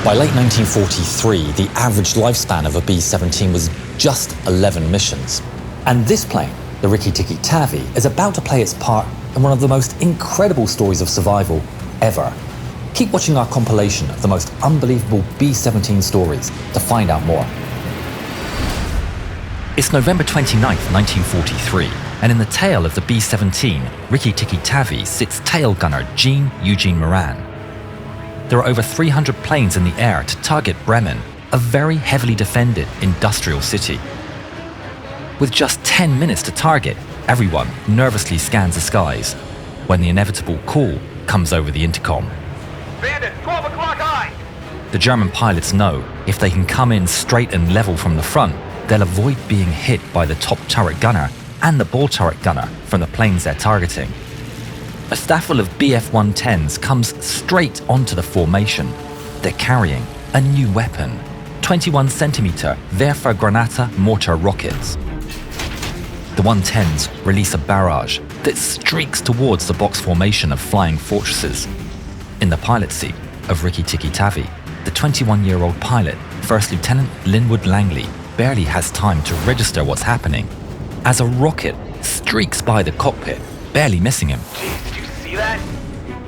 By late 1943, the average lifespan of a B-17 was just 11 missions. And this plane, the Rikki-Tikki Tavi, is about to play its part in one of the most incredible stories of survival ever. Keep watching our compilation of the most unbelievable B-17 stories to find out more. It's November 29th, 1943, and in the tail of the B-17, Rikki-Tikki Tavi sits Tailgunner Jean Eugene Moran. There are over 300 planes in the air to target Bremen, a very heavily defended industrial city. With just 10 minutes to target, everyone nervously scans the skies when the inevitable call comes over the intercom. Bandit, 12 o'clock high! The German pilots know if they can come in straight and level from the front, they'll avoid being hit by the top turret gunner and the ball turret gunner from the planes they're targeting. A staffel of Bf-110s comes straight onto the formation. They're carrying a new weapon, 21cm Werfergranate mortar rockets. The 110s release a barrage that streaks towards the box formation of flying fortresses. In the pilot seat of Rikki-Tikki Tavi, the 21-year-old pilot, First Lieutenant Linwood Langley, barely has time to register what's happening as a rocket streaks by the cockpit, barely missing him. Jeez, did you see that?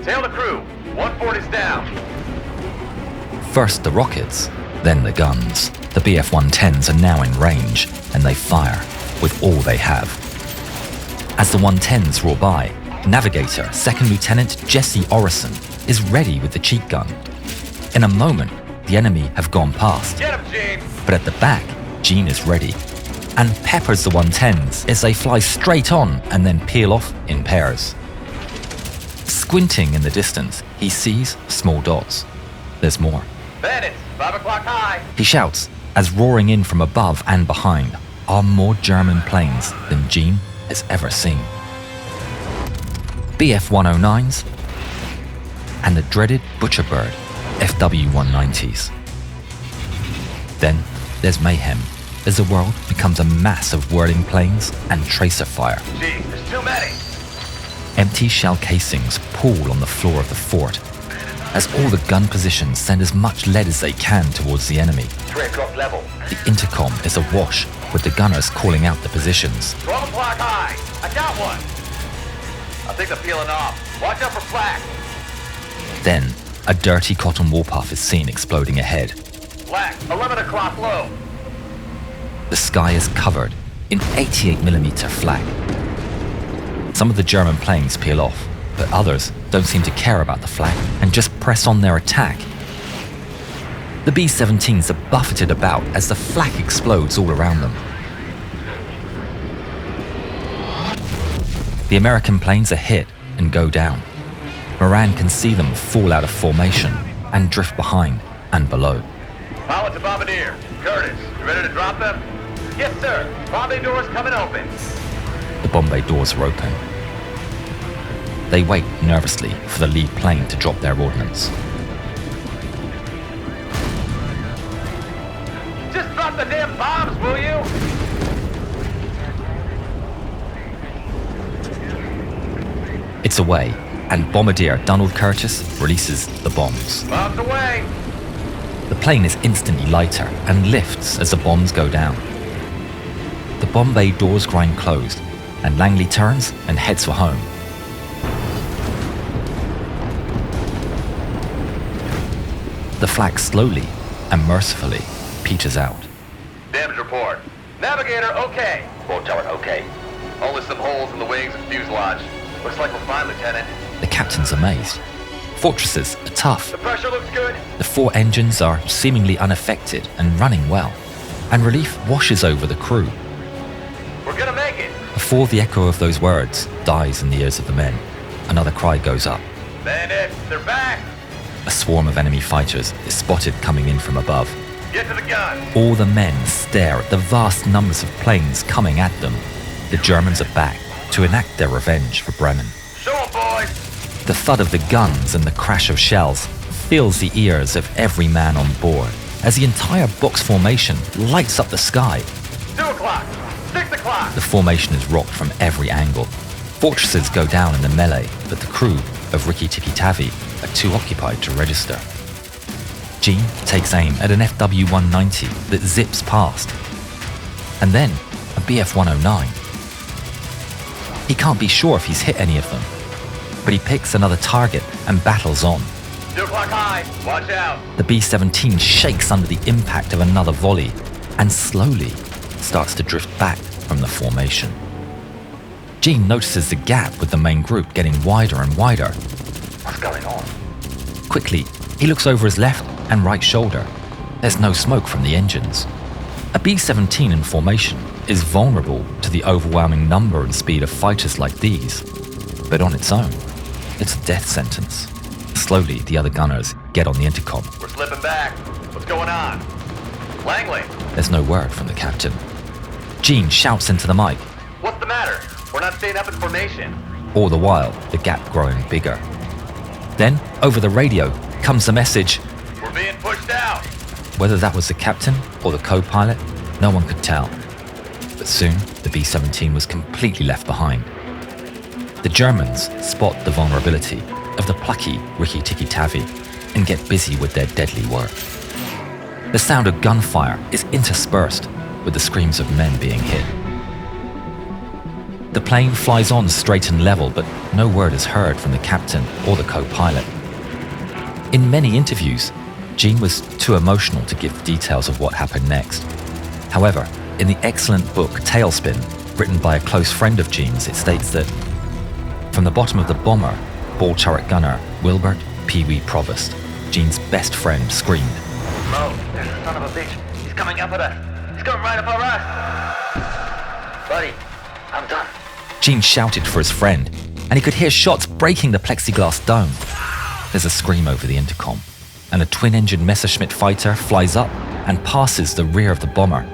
Tail the crew. 1-4 is down. First the rockets, then the guns. The Bf-110s are now in range, and they fire with all they have. As the 110s roar by, Navigator Second Lieutenant Jesse Orison is ready with the cheat gun. In a moment, the enemy have gone past. Get him, Gene! But at the back, Gene is ready and peppers the 110s as they fly straight on and then peel off in pairs. Squinting in the distance, he sees small dots. There's more. Bandits, 5 o'clock high! He shouts as roaring in from above and behind are more German planes than Gene has ever seen. Bf-109s and the dreaded Butcherbird FW-190s. Then there's mayhem as the world becomes a mass of whirling planes and tracer fire. Gee, there's too many! Empty shell casings pool on the floor of the fort as all the gun positions send as much lead as they can towards the enemy. 3 o'clock level. The intercom is awash with the gunners calling out the positions. 12 o'clock high! I got one! I think they're peeling off. Watch out for flak! Then, a dirty cotton wool puff is seen exploding ahead. Flak, 11 o'clock low! The sky is covered in 88mm flak. Some of the German planes peel off, but others don't seem to care about the flak and just press on their attack. The B-17s are buffeted about as the flak explodes all around them. The American planes are hit and go down. Moran can see them fall out of formation and drift behind and below. Pilot to Bombardier. Curtis, you ready to drop them? Yes, sir. Bomb bay doors coming open. The bomb bay doors are open. They wait nervously for the lead plane to drop their ordnance. Just drop the damn bombs, will you? It's away, and Bombardier Donald Curtis releases the bombs. Bombs away! The plane is instantly lighter and lifts as the bombs go down. The bomb bay doors grind closed, and Langley turns and heads for home. The flak slowly and mercifully peters out. Damage report. Navigator, okay. Ball turret, okay. Only some holes in the wings and fuselage. Looks like we're fine, Lieutenant. The captain's amazed. Fortresses are tough. The pressure looks good. The 4 engines are seemingly unaffected and running well, and relief washes over the crew. We're gonna make it. Before the echo of those words dies in the ears of the men, another cry goes up. Bandits, they're back. A swarm of enemy fighters is spotted coming in from above. Get to the gun. All the men stare at the vast numbers of planes coming at them. The Germans are back to enact their revenge for Bremen. Show 'em, boys. The thud of the guns and the crash of shells fills the ears of every man on board as the entire box formation lights up the sky. 2 o'clock. 6 o'clock. The formation is rocked from every angle. Fortresses go down in the melee, but the crew of Rikki-Tikki Tavi are too occupied to register. Gene takes aim at an FW-190 that zips past, and then a BF-109. He can't be sure if he's hit any of them, but he picks another target and battles on. 2 o'clock high, watch out. The B-17 shakes under the impact of another volley and slowly starts to drift back from the formation. Gene notices the gap with the main group getting wider and wider. What's going on? Quickly, he looks over his left and right shoulder. There's no smoke from the engines. A B-17 in formation is vulnerable to the overwhelming number and speed of fighters like these, but on its own, it's a death sentence. Slowly, the other gunners get on the intercom. We're slipping back. What's going on? Langley, There's no word from the captain. Gene shouts into the mic, what's the matter? We're not staying up in formation. all the while the gap growing bigger. Then, over the radio, comes the message. We're being pushed out. Whether that was the captain or the co-pilot, no one could tell. But soon, the B-17 was completely left behind. The Germans spot the vulnerability of the plucky Rikki-Tikki-Tavi and get busy with their deadly work. The sound of gunfire is interspersed with the screams of men being hit. The plane flies on straight and level, but no word is heard from the captain or the co-pilot. In many interviews, Gene was too emotional to give details of what happened next. However, in the excellent book Tailspin, written by a close friend of Gene's, it states that from the bottom of the bomber, ball turret gunner Wilbert Pee Wee Provost, Gene's best friend, screamed, Mo, there's a son of a bitch. He's coming up at us. He's coming right up our ass. Buddy, I'm done. Gene shouted for his friend, and he could hear shots breaking the plexiglass dome. There's a scream over the intercom, and a twin-engine Messerschmitt fighter flies up and passes the rear of the bomber,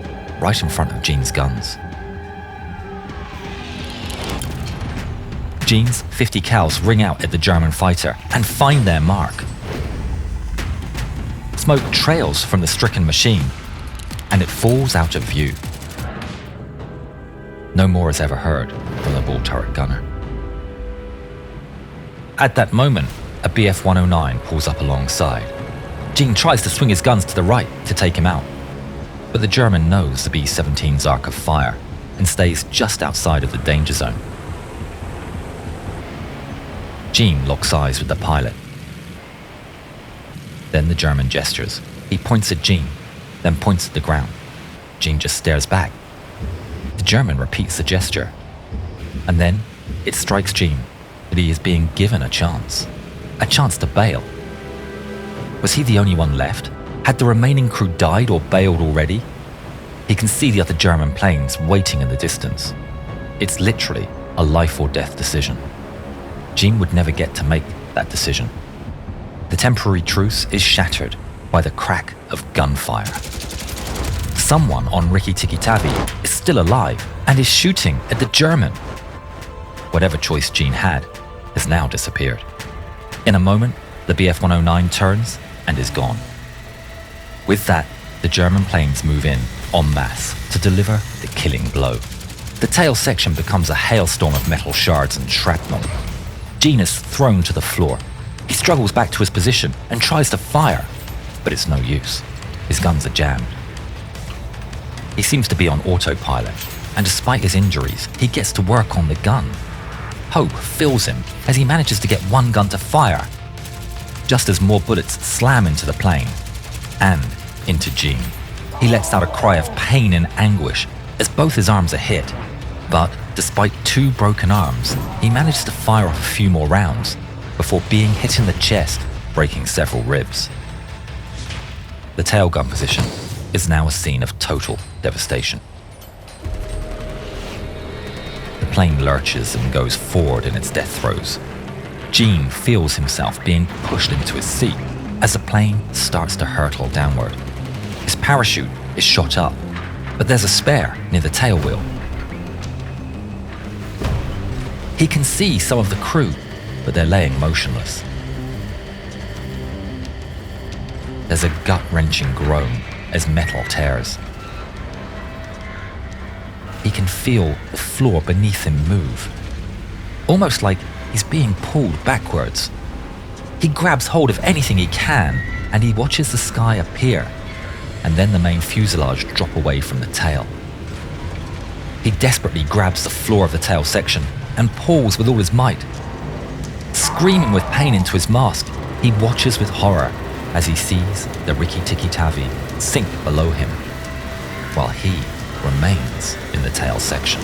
right in front of Gene's guns. Gene's 50 cals ring out at the German fighter and find their mark. Smoke trails from the stricken machine, and it falls out of view. No more is ever heard from the ball turret gunner. At that moment, a BF-109 pulls up alongside. Gene tries to swing his guns to the right to take him out, but the German knows the B-17's arc of fire and stays just outside of the danger zone. Gene locks eyes with the pilot. Then the German gestures. He points at Gene, then points at the ground. Gene just stares back. The German repeats the gesture, and then it strikes Gene that he is being given a chance to bail. Was he the only one left? Had the remaining crew died or bailed already? He can see the other German planes waiting in the distance. It's literally a life or death decision. Gene would never get to make that decision. The temporary truce is shattered by the crack of gunfire. Someone on Rikki-Tikki-Tavi is still alive and is shooting at the German. Whatever choice Gene had has now disappeared. In a moment, the BF-109 turns and is gone. With that, the German planes move in en masse to deliver the killing blow. The tail section becomes a hailstorm of metal shards and shrapnel. Gene is thrown to the floor. He struggles back to his position and tries to fire, but it's no use. His guns are jammed. He seems to be on autopilot, and despite his injuries, he gets to work on the gun. Hope fills him as he manages to get one gun to fire, just as more bullets slam into the plane and into Gene. He lets out a cry of pain and anguish as both his arms are hit, but despite 2 broken arms, he manages to fire off a few more rounds before being hit in the chest, breaking several ribs. The tailgun position is now a scene of total devastation. The plane lurches and goes forward in its death throes. Gene feels himself being pushed into his seat as the plane starts to hurtle downward. His parachute is shot up, but there's a spare near the tail wheel. He can see some of the crew, but they're laying motionless. There's a gut-wrenching groan as metal tears. He can feel the floor beneath him move, almost like he's being pulled backwards. He grabs hold of anything he can and he watches the sky appear, and then the main fuselage drop away from the tail. He desperately grabs the floor of the tail section and pulls with all his might. Screaming with pain into his mask, he watches with horror as he sees the Rikki-Tikki-Tavi sink below him, while he remains in the tail section.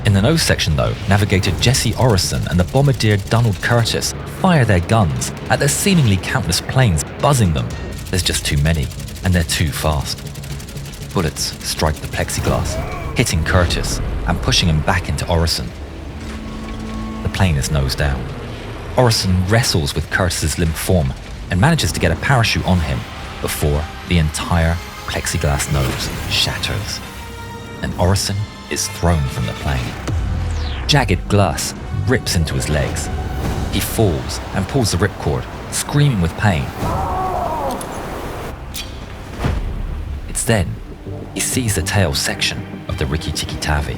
In the nose section though, Navigator Jesse Orison and the bombardier Donald Curtis fire their guns at the seemingly countless planes buzzing them. There's just too many, and they're too fast. Bullets strike the plexiglass, hitting Curtis and pushing him back into Orison. The plane is nose down. Orison wrestles with Curtis's limp form and manages to get a parachute on him before the entire plexiglass nose shatters, and Orison is thrown from the plane. Jagged glass rips into his legs. He falls and pulls the ripcord, screaming with pain. It's then he sees the tail section of the Rikki-Tikki-Tavi.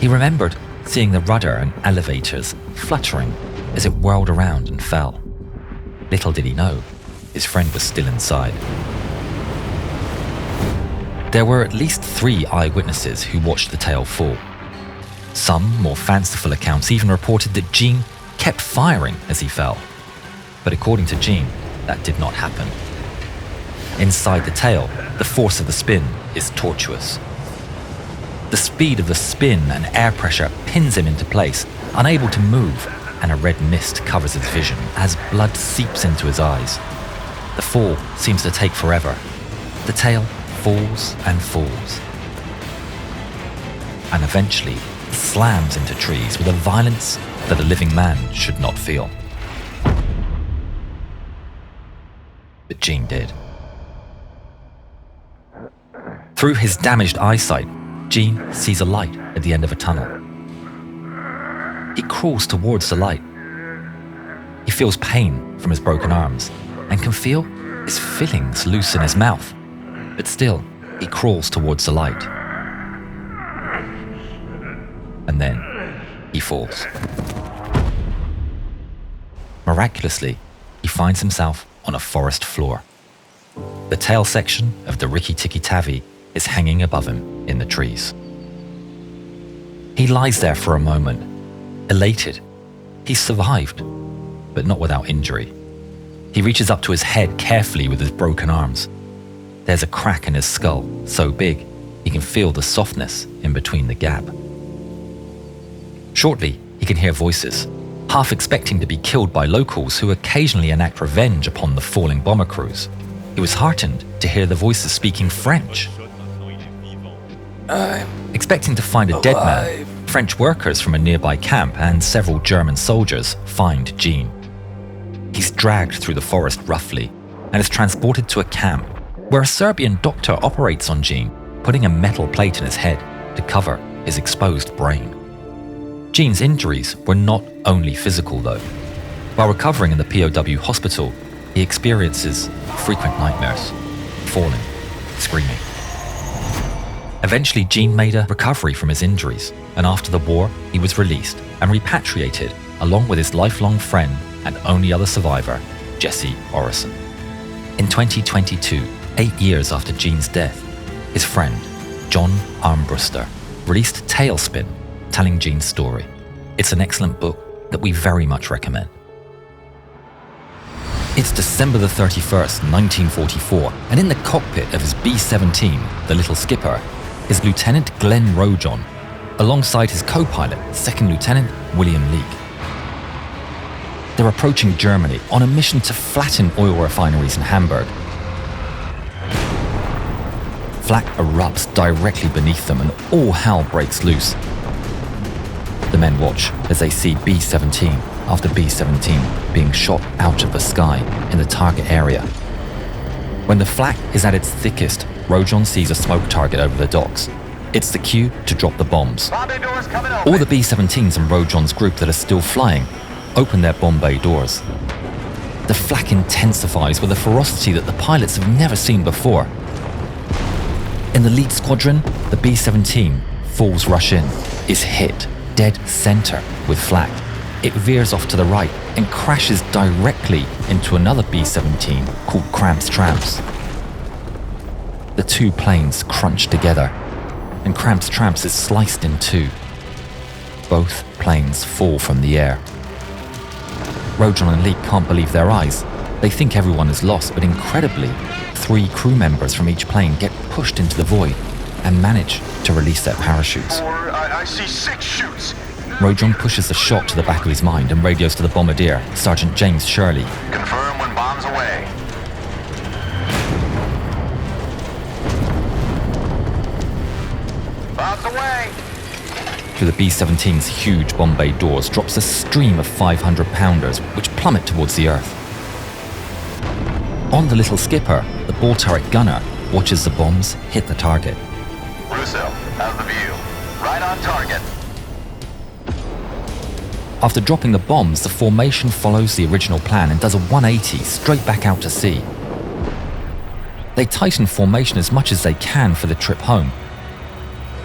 He remembered seeing the rudder and elevators fluttering as it whirled around and fell. Little did he know, his friend was still inside. There were at least 3 eyewitnesses who watched the tail fall. Some more fanciful accounts even reported that Gene kept firing as he fell. But according to Gene, that did not happen. Inside the tail, the force of the spin is tortuous. The speed of the spin and air pressure pins him into place, unable to move, and a red mist covers his vision as blood seeps into his eyes. The fall seems to take forever. The tail falls and falls, and eventually slams into trees with a violence that a living man should not feel. But Gene did. Through his damaged eyesight, Gene sees a light at the end of a tunnel. He crawls towards the light. He feels pain from his broken arms and can feel his fillings loose in his mouth. But still, he crawls towards the light. And then, he falls. Miraculously, he finds himself on a forest floor. The tail section of the Rikki-Tikki-Tavi is hanging above him in the trees. He lies there for a moment, elated. He's survived, but not without injury. He reaches up to his head carefully with his broken arms. There's a crack in his skull, so big he can feel the softness in between the gap. Shortly, he can hear voices, half expecting to be killed by locals who occasionally enact revenge upon the falling bomber crews. He was heartened to hear the voices speaking French. Expecting to find a dead man, French workers from a nearby camp and several German soldiers find Gene. He's dragged through the forest roughly and is transported to a camp where a Serbian doctor operates on Gene, putting a metal plate in his head to cover his exposed brain. Gene's injuries were not only physical though. While recovering in the POW hospital, he experiences frequent nightmares, falling, screaming. Eventually, Gene made a recovery from his injuries, and after the war, he was released and repatriated along with his lifelong friend and only other survivor, Jesse Orison. In 2022, 8 years after Gene's death, his friend, John Armbruster, released Tailspin, telling Gene's story. It's an excellent book that we very much recommend. It's December the 31st, 1944, and in the cockpit of his B-17, the Little Skipper, is Lieutenant Glenn Rojon, alongside his co-pilot, Second Lieutenant William Leake. They're approaching Germany on a mission to flatten oil refineries in Hamburg. Flak erupts directly beneath them and all hell breaks loose. The men watch as they see B-17 after B-17 being shot out of the sky in the target area. When the flak is at its thickest, Rojon sees a smoke target over the docks. It's the cue to drop the bombs. All the B-17s in Rojon's group that are still flying open their bomb bay doors. The flak intensifies with a ferocity that the pilots have never seen before. In the lead squadron, the B-17 Falls rush in, is hit dead center with flak. it veers off to the right and crashes directly into another B-17 called Cramps Tramps. The two planes crunch together, and Cramps Tramps is sliced in two. Both planes fall from the air. Rojon and Lee can't believe their eyes. They think everyone is lost, but incredibly, 3 crew members from each plane get pushed into the void and manage to release their parachutes. I see 6 chutes. Rojon pushes the shot to the back of his mind and radios to the bombardier, Sergeant James Shirley. Confirm when bombs away. Bombs away. Through the B-17's huge bomb bay doors drops a stream of 500-pounders which plummet towards the earth. On the little skipper, the ball turret gunner watches the bombs hit the target. Russo, how's the view? Right on target. After dropping the bombs, the formation follows the original plan and does a 180 straight back out to sea. They tighten formation as much as they can for the trip home.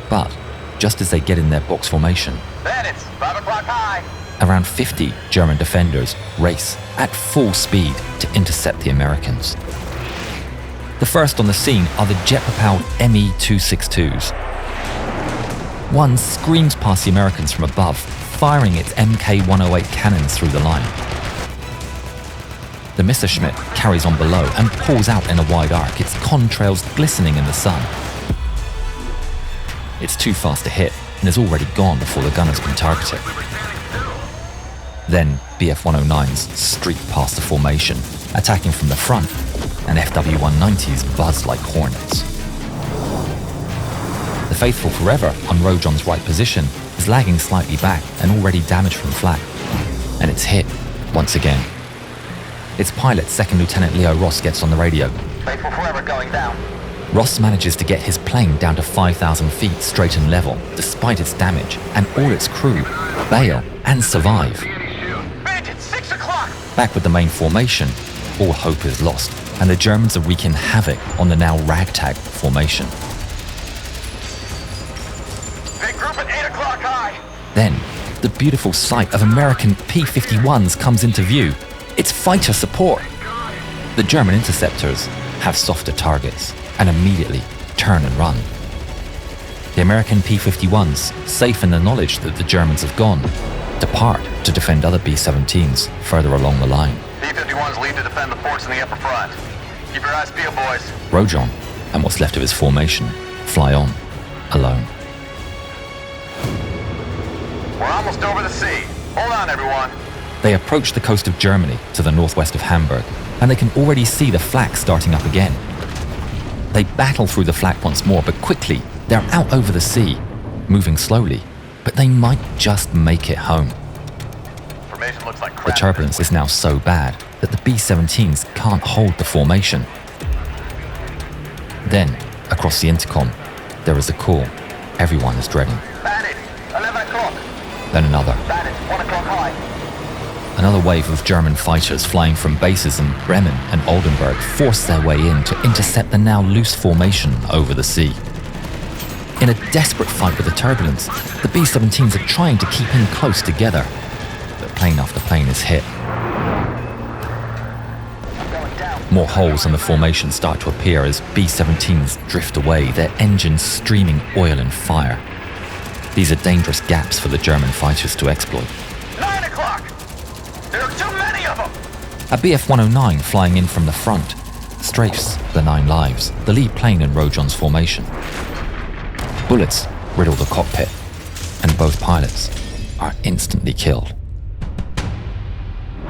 But just as they get in their box formation, Bandits, 5 o'clock high. around 50 German defenders race at full speed to intercept the Americans. The first on the scene are the jet-propelled Me-262s. One screams past the Americans from above, firing its Mk-108 cannons through the line. The Messerschmitt carries on below and pulls out in a wide arc, its contrails glistening in the sun. It's too fast to hit and is already gone before the gunners can target it. Then Bf-109s streak past the formation, attacking from the front, and FW-190s buzz like hornets. The faithful Forever, on Rojon's right position, is lagging slightly back and already damaged from flak, and it's hit once again. Its pilot, Second Lieutenant Leo Ross, gets on the radio. Faithful Forever going down. Ross manages to get his plane down to 5,000 feet straight and level, despite its damage, and all its crew bail and survive. Bandits, 6 o'clock. Back with the main formation, all hope is lost, and the Germans are wreaking havoc on the now ragtag formation. Big group at 8 o'clock high. Then, the beautiful sight of American P-51s comes into view. It's fighter support. The German interceptors have softer targets and immediately turn and run. The American P-51s, safe in the knowledge that the Germans have gone, depart to defend other B-17s further along the line. P-51s lead to defend the forts in the upper front. Keep your eyes peeled, boys. Rojon, and what's left of his formation, fly on, alone. We're almost over the sea. Hold on, everyone. They approach the coast of Germany to the northwest of Hamburg, and they can already see the flak starting up again. They battle through the flak once more, but quickly they're out over the sea, moving slowly, but they might just make it home. Formation looks like crap. The turbulence is now so bad that the B-17s can't hold the formation. Then, across the intercom, there is a call everyone is dreading. Bandit, 11 o'clock. Then another. Bandit, 1 o'clock high. Another wave of German fighters flying from bases in Bremen and Oldenburg force their way in to intercept the now loose formation over the sea. In a desperate fight with the turbulence, the B-17s are trying to keep in close together, but plane after plane is hit. More holes in the formation start to appear as B-17s drift away, their engines streaming oil and fire. These are dangerous gaps for the German fighters to exploit. 9 o'clock! There are too many of them! A Bf-109 flying in from the front strafes the 9 Lives, the lead plane in Rojon's formation. Bullets riddle the cockpit, and both pilots are instantly killed.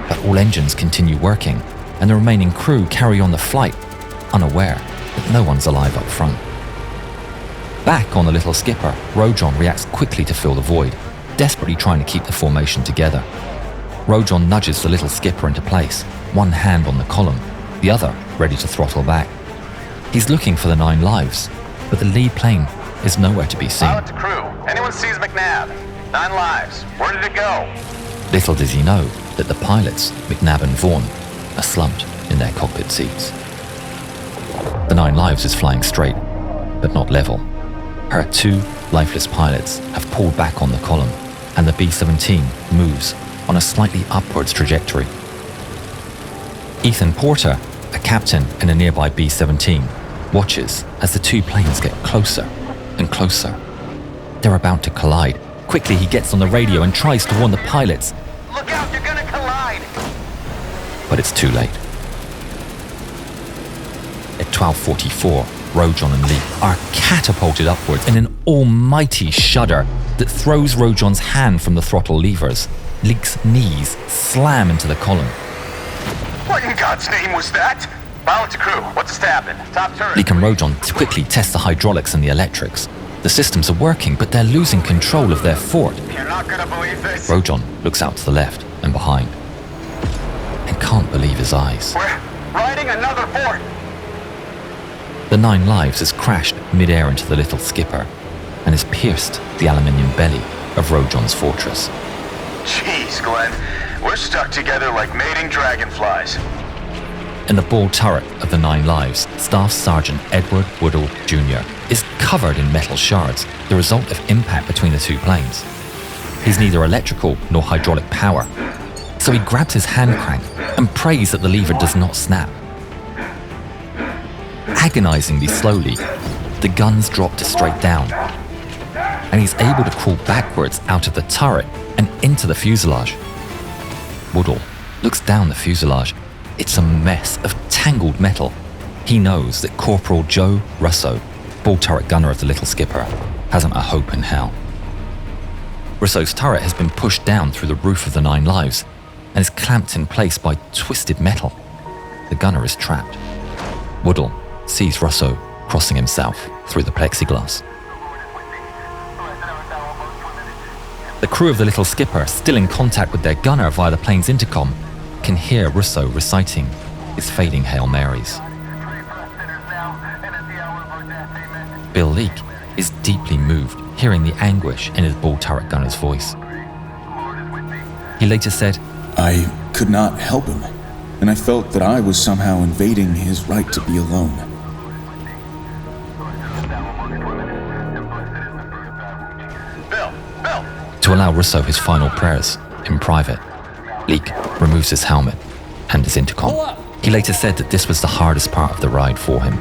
But all engines continue working, and the remaining crew carry on the flight, unaware that no one's alive up front. Back on the little skipper, Rojon reacts quickly to fill the void, desperately trying to keep the formation together. Rojon nudges the little skipper into place, one hand on the column, the other ready to throttle back. He's looking for the 9 Lives, but the lead plane is nowhere to be seen. Pilot to crew. Anyone sees McNabb? 9 Lives. Where did it go? Little does he know that the pilots, McNabb and Vaughan, are slumped in their cockpit seats. The 9 Lives is flying straight, but not level. Her 2 lifeless pilots have pulled back on the column, and the B-17 moves on a slightly upwards trajectory. Ethan Porter, a captain in a nearby B-17, watches as the two planes get closer and closer. They're about to collide. Quickly, he gets on the radio and tries to warn the pilots. Look out, you're gonna collide! But it's too late. At 12:44, Rojon and Lee are catapulted upwards in an almighty shudder that throws Rojon's hand from the throttle levers. Leek's knees slam into the column. What in God's name was that? Pilot to crew, what's just happened? Top turret. Leek and Rojon quickly test the hydraulics and the electrics. The systems are working, but they're losing control of their fort. You're not gonna believe this. Rojon looks out to the left and behind and can't believe his eyes. We're riding another fort. The Nine Lives has crashed mid-air into the little skipper and has pierced the aluminium belly of Rojon's fortress. Jeez, Glenn. We're stuck together like mating dragonflies. In the ball turret of the Nine Lives, Staff Sergeant Edward Woodall Jr. is covered in metal shards, the result of impact between the two planes. He's neither electrical nor hydraulic power, so he grabs his hand crank and prays that the lever does not snap. Agonizingly slowly, the guns drop to straight down, and he's able to crawl backwards out of the turret and into the fuselage. Woodall looks down the fuselage. It's a mess of tangled metal. He knows that Corporal Joe Russo, ball turret gunner of the Little Skipper, hasn't a hope in hell. Russo's turret has been pushed down through the roof of the Nine Lives and is clamped in place by twisted metal. The gunner is trapped. Woodall sees Russo crossing himself through the plexiglass. The crew of the Little Skipper, still in contact with their gunner via the plane's intercom, can hear Russo reciting his fading Hail Marys. Bill Leek is deeply moved hearing the anguish in his ball turret gunner's voice. He later said, "I could not help him, and I felt that I was somehow invading his right to be alone." Bill! To allow Russo his final prayers in private, Leek removes his helmet and his intercom. He later said that this was the hardest part of the ride for him.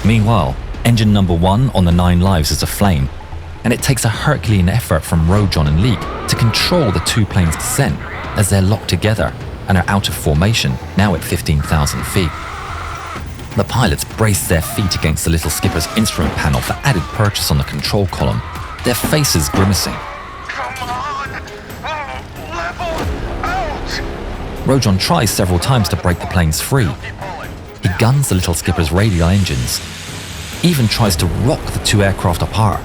Meanwhile, engine number 1 on the Nine Lives is aflame, and it takes a Herculean effort from Rojon and Leek to control the two planes' descent as they're locked together and are out of formation, now at 15,000 feet. The pilots brace their feet against the Little Skipper's instrument panel for added purchase on the control column, their faces grimacing. Come on! Level out! Rojon tries several times to break the planes free. He guns the Little Skipper's radial engines, even tries to rock the two aircraft apart,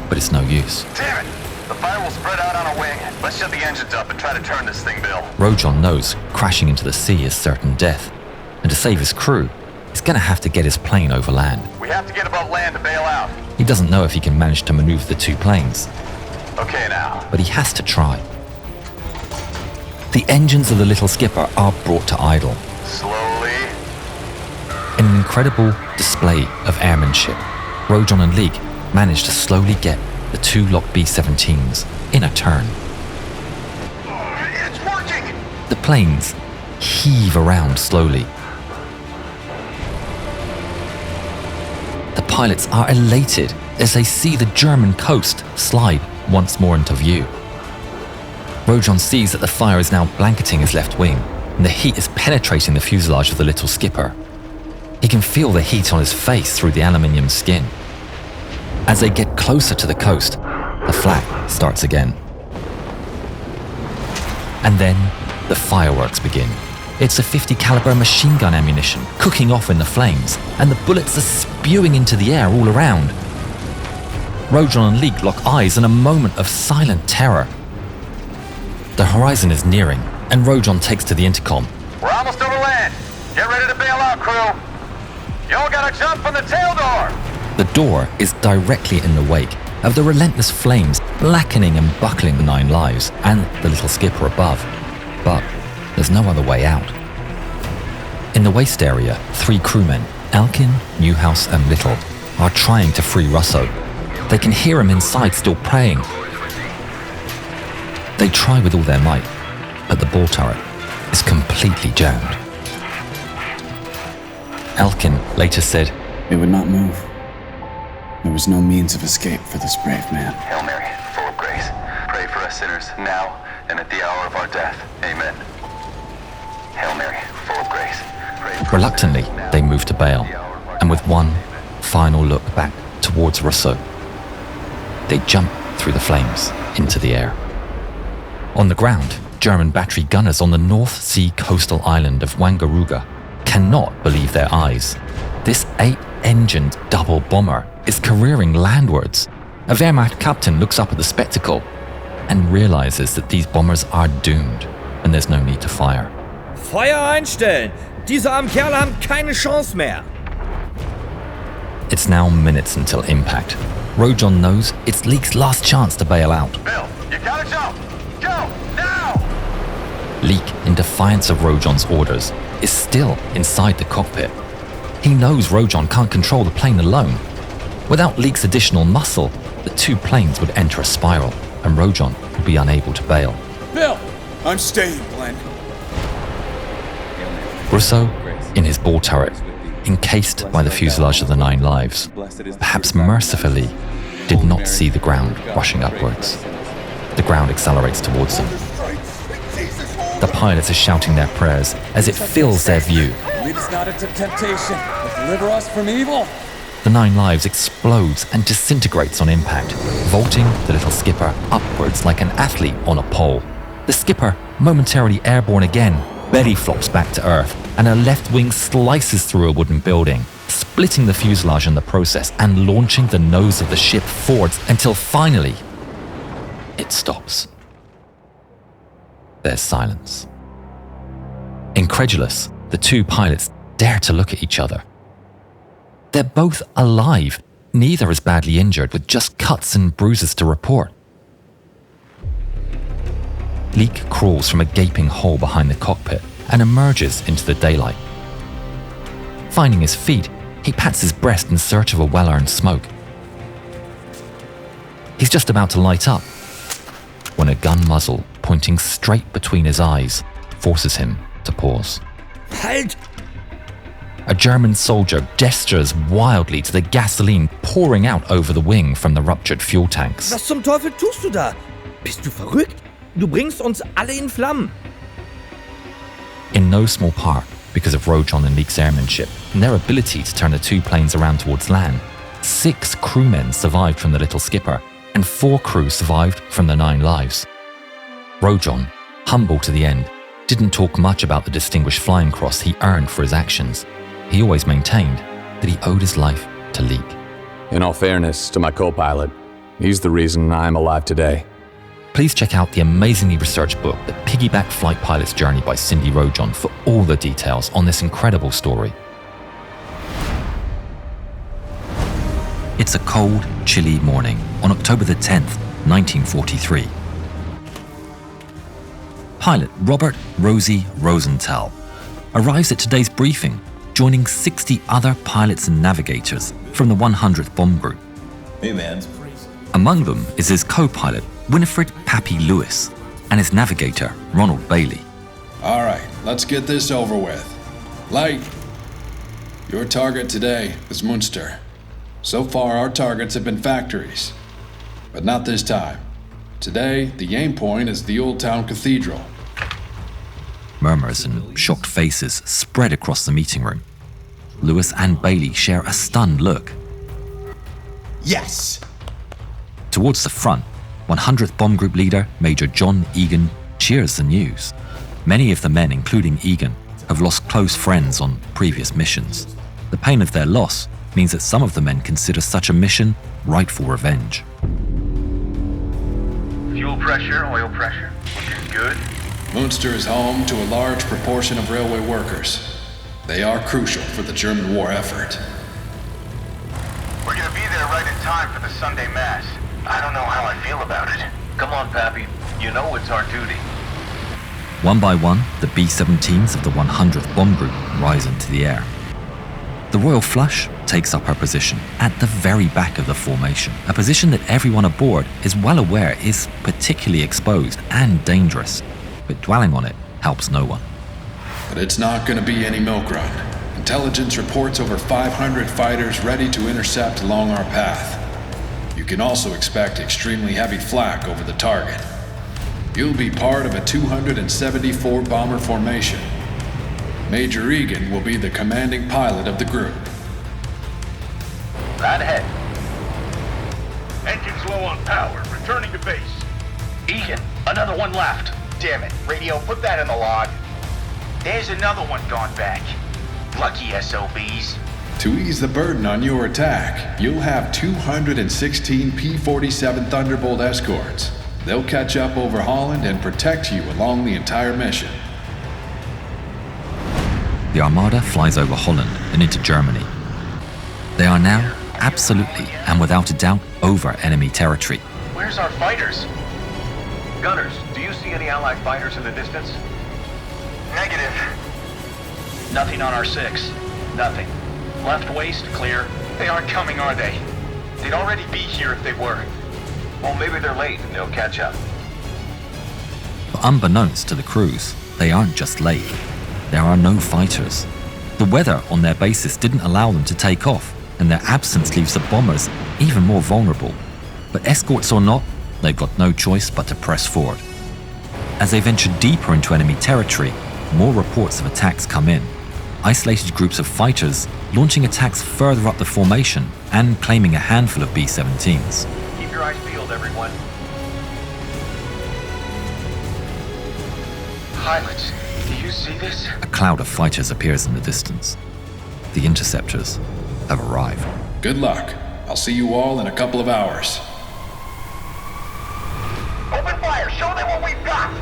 but it's no use. Damn it! The fire will spread out on a wing. Let's shut the engines up and try to turn this thing, Bill. Rojon knows crashing into the sea is certain death, and to save his crew, he's gonna have to get his plane over land. We have to get above land to bail out. He doesn't know if he can manage to maneuver the two planes, Okay now. but he has to try. The engines of the Little Skipper are brought to idle. Slowly. In an incredible display of airmanship, Rojon and Leek manage to slowly get the two locked B-17s in a turn. It's working! The planes heave around slowly. The pilots are elated as they see the German coast slide once more into view. Rojon sees that the fire is now blanketing his left wing, and the heat is penetrating the fuselage of the Little Skipper. He can feel the heat on his face through the aluminium skin. As they get closer to the coast, the flak starts again. And then the fireworks begin. It's a .50 caliber machine gun ammunition cooking off in the flames, and the bullets are spewing into the air all around. Rojon and Leek lock eyes in a moment of silent terror. The horizon is nearing, and Rojon takes to the intercom. We're almost over land. Get ready to bail out, crew. Y'all gotta jump from the tail door. The door is directly in the wake of the relentless flames blackening and buckling the Nine Lives and the Little Skipper above. But there's no other way out. In the waist area, 3 crewmen, Elkin, Newhouse and Little, are trying to free Russo. They can hear him inside still praying. They try with all their might, but the ball turret is completely jammed. Elkin later said, It would not move. There was no means of escape for this brave man. Hail Mary, full of grace. Pray for us sinners, now and at the hour of our death. Amen. Hail Mary, full of grace. Pray for us Reluctantly, sinners, now they moved to bail, and at the hour of our and with death. one final look back towards Rousseau, they jumped through the flames into the air. On the ground, German battery gunners on the North Sea coastal island of Wangaruga cannot believe their eyes. This 8-engined double bomber is careering landwards. A Wehrmacht captain looks up at the spectacle and realizes that these bombers are doomed and there's no need to fire. Feuer einstellen! Diese armen Kerle haben keine Chance mehr! It's now minutes until impact. Rojon knows it's Leek's last chance to bail out. Bill, you gotta jump! Go, now! Leek, in defiance of Rojon's orders, is still inside the cockpit. He knows Rojon can't control the plane alone. Without Leek's additional muscle, the two planes would enter a spiral, and Rojon would be unable to bail. Bill! I'm staying, Glenn. Rousseau, in his ball turret, encased by the fuselage of the 9 lives, perhaps mercifully, did not see the ground rushing upwards. The ground accelerates towards them. The pilots are shouting their prayers as it fills their view. Lead us not into temptation, but deliver us from evil. The 9 lives explodes and disintegrates on impact, vaulting the little skipper upwards like an athlete on a pole. The skipper, momentarily airborne again, belly flops back to Earth, and her left wing slices through a wooden building, splitting the fuselage in the process and launching the nose of the ship forwards until finally it stops. There's silence. Incredulous, the two pilots dare to look at each other. They're both alive, neither is badly injured, with just cuts and bruises to report. Leek crawls from a gaping hole behind the cockpit and emerges into the daylight. Finding his feet, he pats his breast in search of a well-earned smoke. He's just about to light up when a gun muzzle pointing straight between his eyes forces him to pause. Halt! A German soldier gestures wildly to the gasoline pouring out over the wing from the ruptured fuel tanks. Was zum Teufel tust du da? Bist du verrückt? Du bringst uns alle in Flammen. In no small part because of Rojon and Leek's airmanship and their ability to turn the two planes around towards land, 6 crewmen survived from the little skipper and 4 crew survived from the 9 lives. Rojon, humble to the end, didn't talk much about the distinguished flying cross he earned for his actions. He always maintained that he owed his life to Leek. In all fairness to my co-pilot, he's the reason I'm alive today. Please check out the amazingly researched book, The Piggybacked Flight Pilot's Journey by Cindy Rojon, for all the details on this incredible story. It's a cold, chilly morning on October the 10th, 1943. Pilot Robert Rosie Rosenthal arrives at today's briefing, joining 60 other pilots and navigators from the 100th Bomb Group. Hey man. Among them is his co-pilot, Winifred Pappy Lewis, and his navigator, Ronald Bailey. All right, let's get this over with. Light, your target today is Munster. So far, our targets have been factories, but not this time. Today, the aim point is the Old Town Cathedral. Murmurs and shocked faces spread across the meeting room. Lewis and Bailey share a stunned look. Yes! Towards the front, 100th Bomb Group leader Major John Egan cheers the news. Many of the men, including Egan, have lost close friends on previous missions. The pain of their loss means that some of the men consider such a mission rightful revenge. Fuel pressure, oil pressure, looking good. Munster is home to a large proportion of railway workers. They are crucial for the German war effort. We're gonna be there right in time for the Sunday Mass. I don't know how I feel about it. Come on, Pappy. You know it's our duty. One by one, the B-17s of the 100th Bomb Group rise into the air. The Royal Flush takes up her position at the very back of the formation, a position that everyone aboard is well aware is particularly exposed and dangerous, but dwelling on it helps no one. But it's not going to be any milk run. Intelligence reports over 500 fighters ready to intercept along our path. You can also expect extremely heavy flak over the target. You'll be part of a 274 bomber formation. Major Egan will be the commanding pilot of the group. Right ahead. Engine's low on power. Returning to base. Egan, another one left. Damn it. Radio, put that in the log. There's another one gone back. Lucky SOBs. To ease the burden on your attack, you'll have 216 P-47 Thunderbolt escorts. They'll catch up over Holland and protect you along the entire mission. The Armada flies over Holland and into Germany. They are now, absolutely and without a doubt, over enemy territory. Where's our fighters? Gunners, do you see any Allied fighters in the distance? Negative. Nothing on our 6. Nothing. Left waist, clear. They aren't coming, are they? They'd already be here if they were. Well, maybe they're late and they'll catch up. But unbeknownst to the crews, they aren't just late. There are no fighters. The weather on their bases didn't allow them to take off, and their absence leaves the bombers even more vulnerable. But escorts or not, they've got no choice but to press forward. As they venture deeper into enemy territory, more reports of attacks come in. Isolated groups of fighters launching attacks further up the formation and claiming a handful of B-17s. Keep your eyes peeled, everyone. Pilots, do you see this? A cloud of fighters appears in the distance. The interceptors have arrived. Good luck. I'll see you all in a couple of hours. Open fire! Show them what we've got!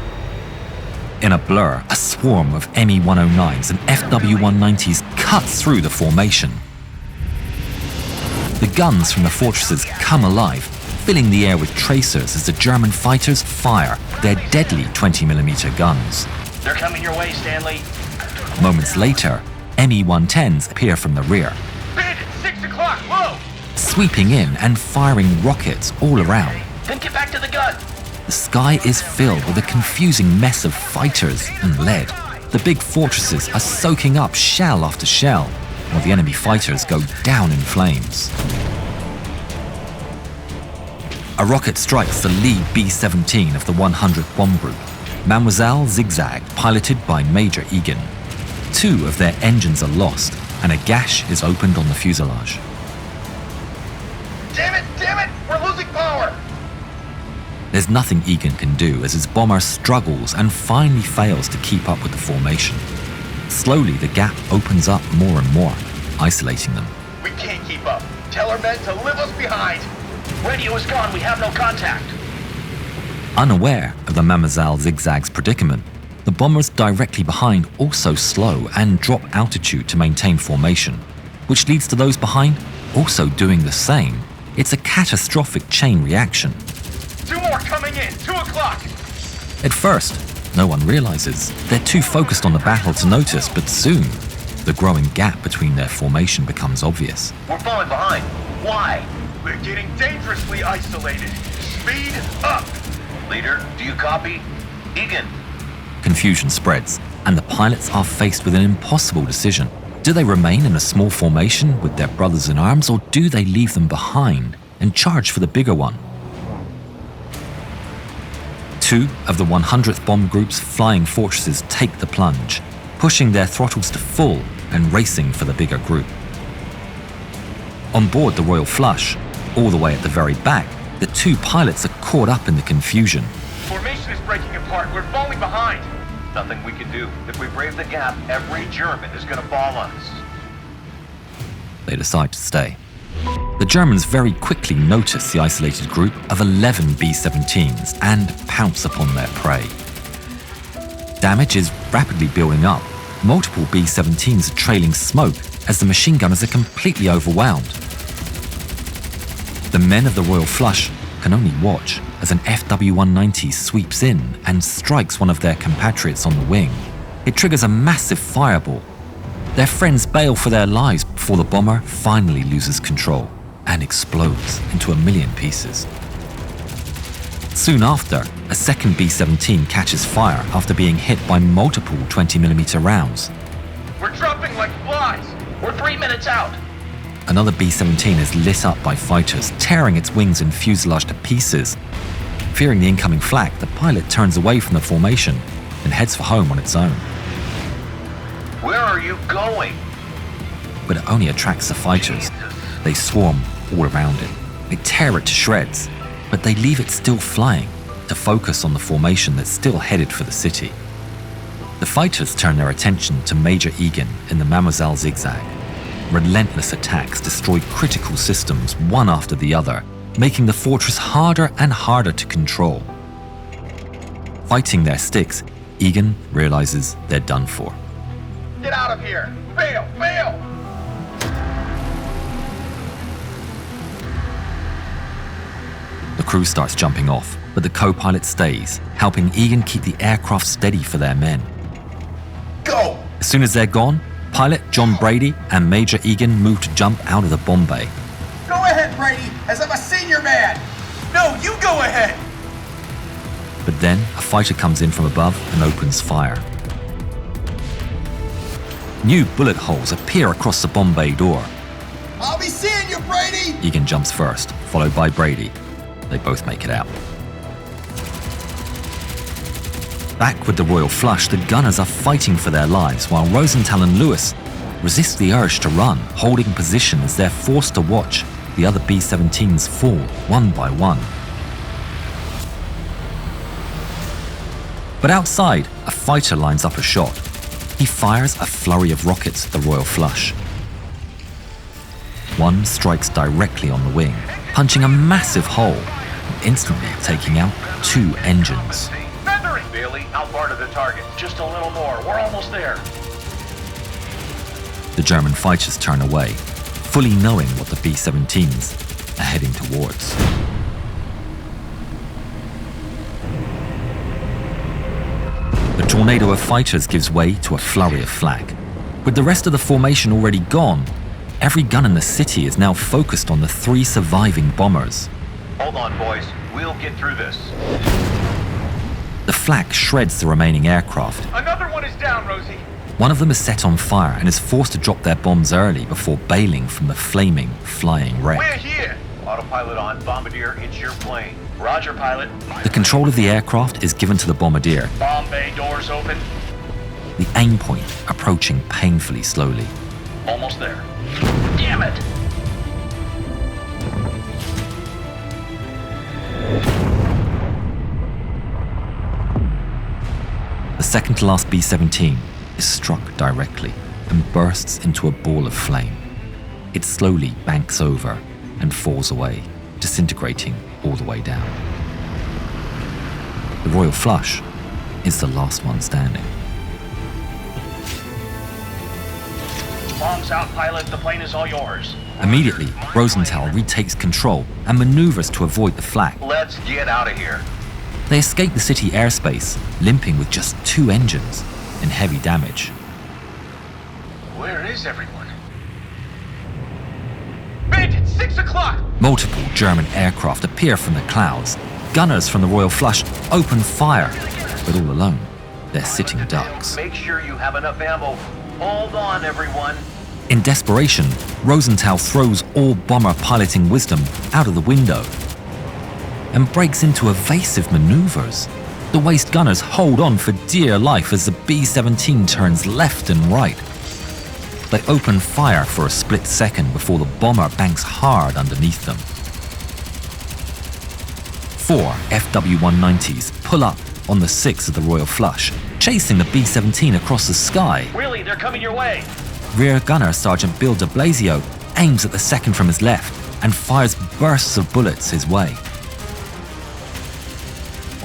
In a blur, a swarm of Me-109s and FW-190s cuts through the formation. The guns from the fortresses come alive, filling the air with tracers as the German fighters fire their deadly 20mm guns. They're coming your way, Stanley. Moments later, Me-110s appear from the rear, Bandit, 6 o'clock, whoa! sweeping in and firing rockets all around. Then get back to the gun. The sky is filled with a confusing mess of fighters and lead. The big fortresses are soaking up shell after shell, while the enemy fighters go down in flames. A rocket strikes the lead B-17 of the 100th Bomb Group, Mademoiselle Zigzag, piloted by Major Egan. 2 of their engines are lost, and a gash is opened on the fuselage. Damn it! We're losing power! There's nothing Egan can do as his bomber struggles and finally fails to keep up with the formation. Slowly, the gap opens up more and more, isolating them. We can't keep up. Tell our men to leave us behind. Radio is gone. We have no contact. Unaware of the Mademoiselle Zigzag's predicament, the bombers directly behind also slow and drop altitude to maintain formation, which leads to those behind also doing the same. It's a catastrophic chain reaction. 2 more coming in, 2 o'clock! At first, no one realizes they're too focused on the battle to notice, but soon, the growing gap between their formation becomes obvious. We're falling behind. Why? We're getting dangerously isolated. Speed up! Leader, do you copy? Egan. Confusion spreads, and the pilots are faced with an impossible decision. Do they remain in a small formation with their brothers in arms, or do they leave them behind and charge for the bigger one? 2 of the 100th Bomb Group's flying fortresses take the plunge, pushing their throttles to full and racing for the bigger group. On board the Royal Flush, all the way at the very back, the 2 pilots are caught up in the confusion. Formation is breaking apart. We're falling behind. Nothing we can do. If we brave the gap, every German is gonna fall on us. They decide to stay. The Germans very quickly notice the isolated group of 11 B-17s and pounce upon their prey. Damage is rapidly building up. Multiple B-17s are trailing smoke as the machine gunners are completely overwhelmed. The men of the Royal Flush can only watch as an FW-190 sweeps in and strikes one of their compatriots on the wing. It triggers a massive fireball. Their friends bail for their lives before before the bomber finally loses control and explodes into a million pieces. Soon after, a second B-17 catches fire after being hit by multiple 20mm rounds. We're dropping like flies. We're 3 minutes out. Another B-17 is lit up by fighters, tearing its wings and fuselage to pieces. Fearing the incoming flak, the pilot turns away from the formation and heads for home on its own. Where are you going? But it only attracts the fighters. They swarm all around it. They tear it to shreds, but they leave it still flying to focus on the formation that's still headed for the city. The fighters turn their attention to Major Egan in the Mademoiselle Zigzag. Relentless attacks destroy critical systems one after the other, making the fortress harder and harder to control. Fighting their sticks, Egan realizes they're done for. Get out of here! Fail! Fail! The crew starts jumping off, but the co-pilot stays, helping Egan keep the aircraft steady for their men. Go! As soon as they're gone, Pilot John Brady and Major Egan move to jump out of the bomb bay. Go ahead, Brady, as I'm a senior man! No, you go ahead! But then a fighter comes in from above and opens fire. New bullet holes appear across the bomb bay door. I'll be seeing you, Brady! Egan jumps first, followed by Brady. They both make it out. Back with the Royal Flush, the gunners are fighting for their lives while Rosenthal and Lewis resist the urge to run, holding position as they're forced to watch the other B-17s fall one by one. But outside, a fighter lines up a shot. He fires a flurry of rockets at the Royal Flush. One strikes directly on the wing, punching a massive hole, and instantly taking out 2 engines. Feathering! Bailey, how far to the target? Just a little more. We're almost there. The German fighters turn away, fully knowing what the B-17s are heading towards. The tornado of fighters gives way to a flurry of flak. With the rest of the formation already gone, every gun in the city is now focused on the 3 surviving bombers. Hold on, boys. We'll get through this. The flak shreds the remaining aircraft. Another one is down, Rosie. One of them is set on fire and is forced to drop their bombs early before bailing from the flaming, flying wreck. We're here! Autopilot on. Bombardier, it's your plane. Roger, pilot. The control of the aircraft is given to the bombardier, Bomb bay doors open. the aim point approaching painfully slowly. Almost there. Damn it! The second to last B-17 is struck directly and bursts into a ball of flame. It slowly banks over and falls away, disintegrating all the way down. The Royal Flush is the last one standing. Bombs out, pilot. The plane is all yours. Immediately, Rosenthal retakes control and maneuvers to avoid the flak. Let's get out of here. They escape the city airspace, limping with just 2 engines and heavy damage. Where is everyone? Bandit, 6 o'clock! Multiple German aircraft appear from the clouds. Gunners from the Royal Flush open fire, but all alone, they're sitting ducks. Make sure you have enough ammo. Hold on, everyone. In desperation, Rosenthal throws all bomber piloting wisdom out of the window and breaks into evasive maneuvers. The waist gunners hold on for dear life as the B-17 turns left and right. They open fire for a split second before the bomber banks hard underneath them. 4 FW-190s pull up on the 6 of the Royal Flush, chasing the B-17 across the sky. Really, they're coming your way. Rear gunner Sergeant Bill de Blasio aims at the second from his left and fires bursts of bullets his way.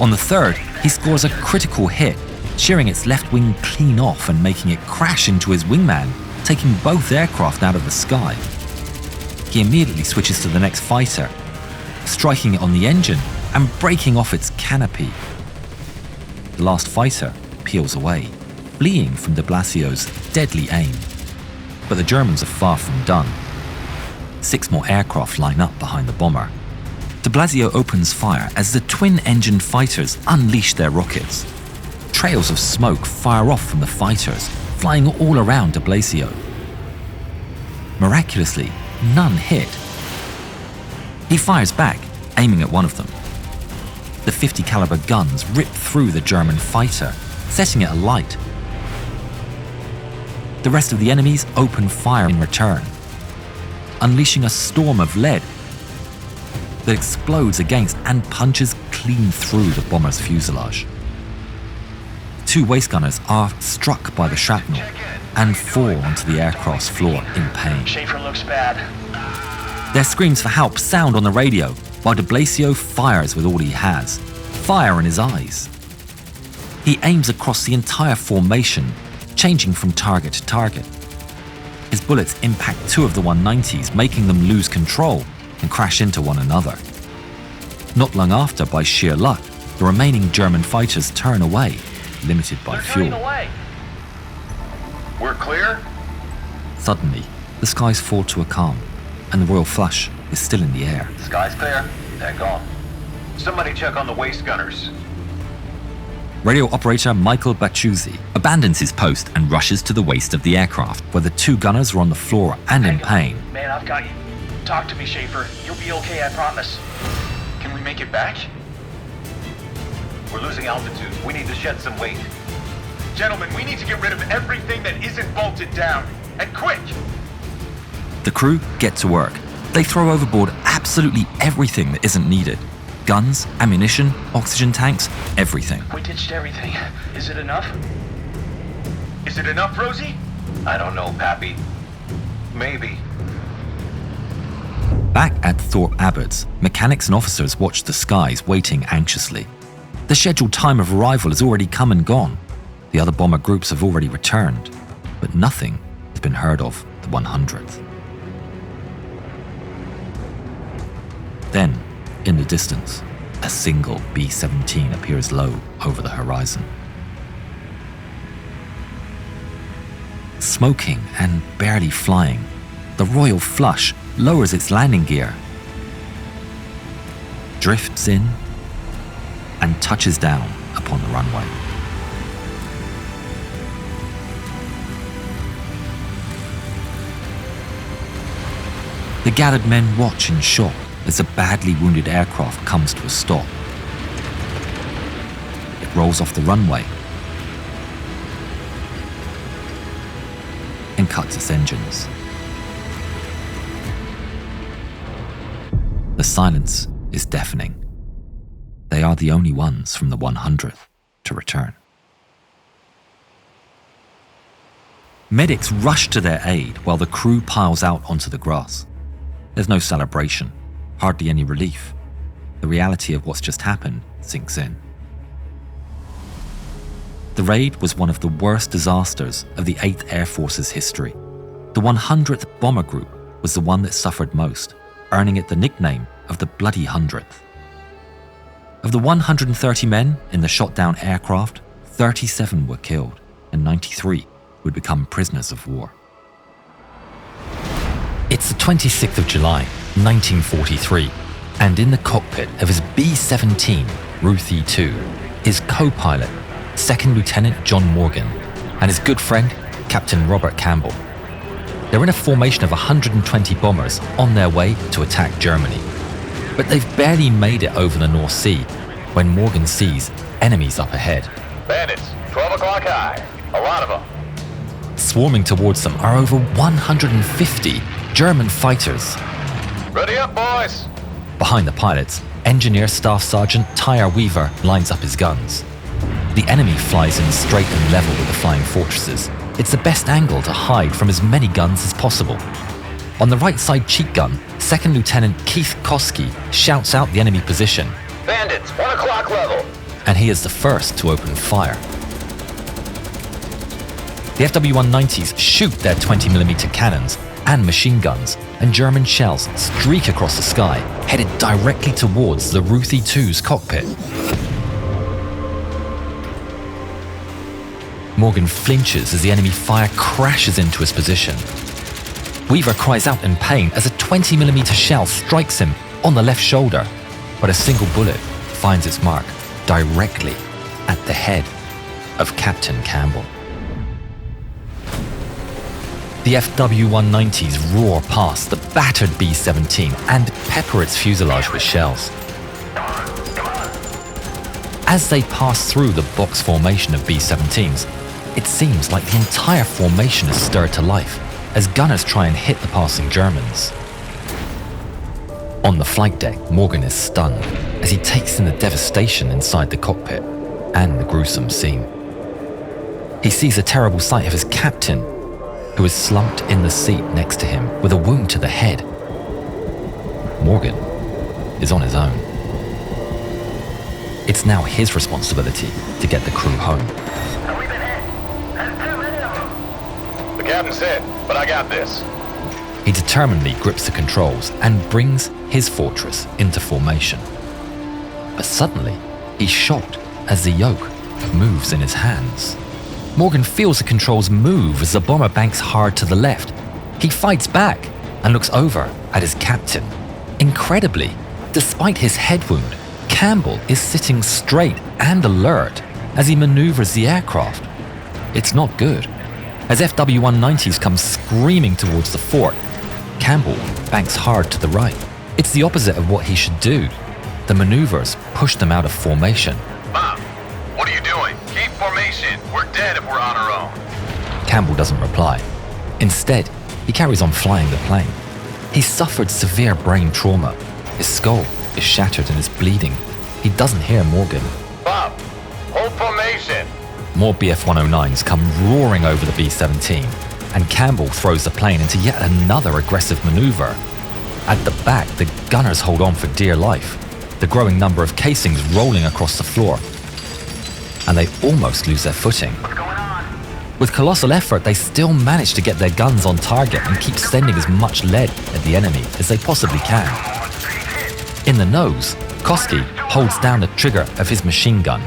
On the third, he scores a critical hit, shearing its left wing clean off and making it crash into his wingman, taking both aircraft out of the sky. He immediately switches to the next fighter, striking it on the engine and breaking off its canopy. The last fighter peels away, fleeing from de Blasio's deadly aim. but the Germans are far from done. 6 more aircraft line up behind the bomber. De Blasio opens fire as the twin-engined fighters unleash their rockets. Trails of smoke fire off from the fighters, flying all around de Blasio. Miraculously, none hit. He fires back, aiming at one of them. The 50 caliber guns rip through the German fighter, setting it alight. The rest of the enemies open fire in return, unleashing a storm of lead that explodes against and punches clean through the bomber's fuselage. 2 waist gunners are struck by the shrapnel and fall onto the aircraft's floor in pain. Schaefer looks bad. Their screams for help sound on the radio, while de Blasio fires with all he has, fire in his eyes. He aims across the entire formation, changing from target to target. His bullets impact 2 of the 190s, making them lose control and crash into one another. Not long after, by sheer luck, the remaining German fighters turn away, limited by fuel. Away. We're clear? Suddenly, the skies fall to a calm, and the Royal Flush is still in the air. Sky's clear. They're gone. Somebody check on the waist gunners. Radio operator Michael Bacciuzzi abandons his post and rushes to the waist of the aircraft, where the 2 gunners are on the floor and in pain. Man, I've got you. Talk to me, Schaefer. You'll be okay, I promise. Can we make it back? We're losing altitude. We need to shed some weight. Gentlemen, we need to get rid of everything that isn't bolted down. And quick! The crew get to work. They throw overboard absolutely everything that isn't needed. Guns, ammunition, oxygen tanks, everything. We ditched everything. Is it enough? Is it enough, Rosie? I don't know, Pappy. Maybe. Back at Thorpe Abbots, mechanics and officers watch the skies, waiting anxiously. The scheduled time of arrival has already come and gone. The other bomber groups have already returned, but nothing has been heard of the 100th. Then, in the distance, a single B-17 appears low over the horizon. Smoking and barely flying, the Royal Flush lowers its landing gear, drifts in, and touches down upon the runway. The gathered men watch in shock as a badly wounded aircraft comes to a stop. It rolls off the runway and cuts its engines. The silence is deafening. They are the only ones from the 100th to return. Medics rush to their aid while the crew piles out onto the grass. There's no celebration, hardly any relief. The reality of what's just happened sinks in. The raid was one of the worst disasters of the 8th Air Force's history. The 100th Bomber Group was the one that suffered most, earning it the nickname of the Bloody 100th. Of the 130 men in the shot-down aircraft, 37 were killed and 93 would become prisoners of war. It's the 26th of July, 1943, and in the cockpit of his B-17 Ruthie II, his co-pilot, 2nd Lieutenant John Morgan, and his good friend, Captain Robert Campbell. They're in a formation of 120 bombers on their way to attack Germany. But they've barely made it over the North Sea when Morgan sees enemies up ahead. Bandits, 12 o'clock high. A lot of them. Swarming towards them are over 150 German fighters. Ready up, boys. Behind the pilots, Engineer Staff Sergeant Tyre Weaver lines up his guns. The enemy flies in straight and level with the flying fortresses. It's the best angle to hide from as many guns as possible. On the right side cheek gun, 2nd Lieutenant Keith Koski shouts out the enemy position. Bandits, 1 o'clock level. And he is the first to open fire. The FW-190s shoot their 20mm cannons and machine guns, and German shells streak across the sky, headed directly towards the Ruthie II's cockpit. Morgan flinches as the enemy fire crashes into his position. Weaver cries out in pain as a 20mm shell strikes him on the left shoulder, but a single bullet finds its mark directly at the head of Captain Campbell. The FW-190s roar past the battered B-17 and pepper its fuselage with shells. As they pass through the box formation of B-17s, it seems like the entire formation is stirred to life as gunners try and hit the passing Germans. On the flight deck, Morgan is stunned as he takes in the devastation inside the cockpit and the gruesome scene. He sees a terrible sight of his captain, who is slumped in the seat next to him with a wound to the head. Morgan is on his own. It's now his responsibility to get the crew home. We've been hit. There's too many of them. The captain's hit, but I got this. He determinedly grips the controls and brings his fortress into formation. But suddenly, he's shocked as the yoke moves in his hands. Morgan feels the controls move as the bomber banks hard to the left. He fights back and looks over at his captain. Incredibly, despite his head wound, Campbell is sitting straight and alert as he maneuvers the aircraft. It's not good. As FW-190s come screaming towards the fort, Campbell banks hard to the right. It's the opposite of what he should do. The maneuvers push them out of formation. Bob, what are you doing? Keep formation. We're dead if we're on our own. Campbell doesn't reply. Instead, he carries on flying the plane. He's suffered severe brain trauma. His skull is shattered and is bleeding. He doesn't hear Morgan. Bob, hold formation. More BF-109s come roaring over the B-17, and Campbell throws the plane into yet another aggressive maneuver. At the back, the gunners hold on for dear life, the growing number of casings rolling across the floor, and they almost lose their footing. What's going on? With colossal effort, they still manage to get their guns on target and keep sending as much lead at the enemy as they possibly can. In the nose, Koski holds down the trigger of his machine gun.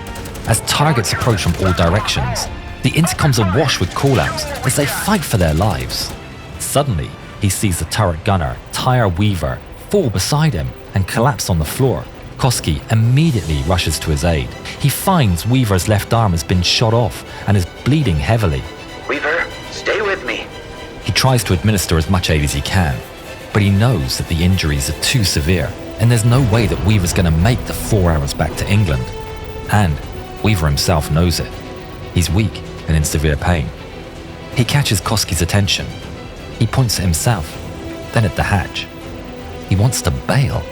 As targets approach from all directions, the intercom's awash with callouts as they fight for their lives. Suddenly, he sees the turret gunner, Tyre Weaver, fall beside him and collapse on the floor. Koski immediately rushes to his aid. He finds Weaver's left arm has been shot off and is bleeding heavily. Weaver, stay with me. He tries to administer as much aid as he can, but he knows that the injuries are too severe and there's no way that Weaver's going to make the 4 hours back to England. And Weaver himself knows it. He's weak and in severe pain. He catches Koski's attention. He points at himself, then at the hatch. He wants to bail.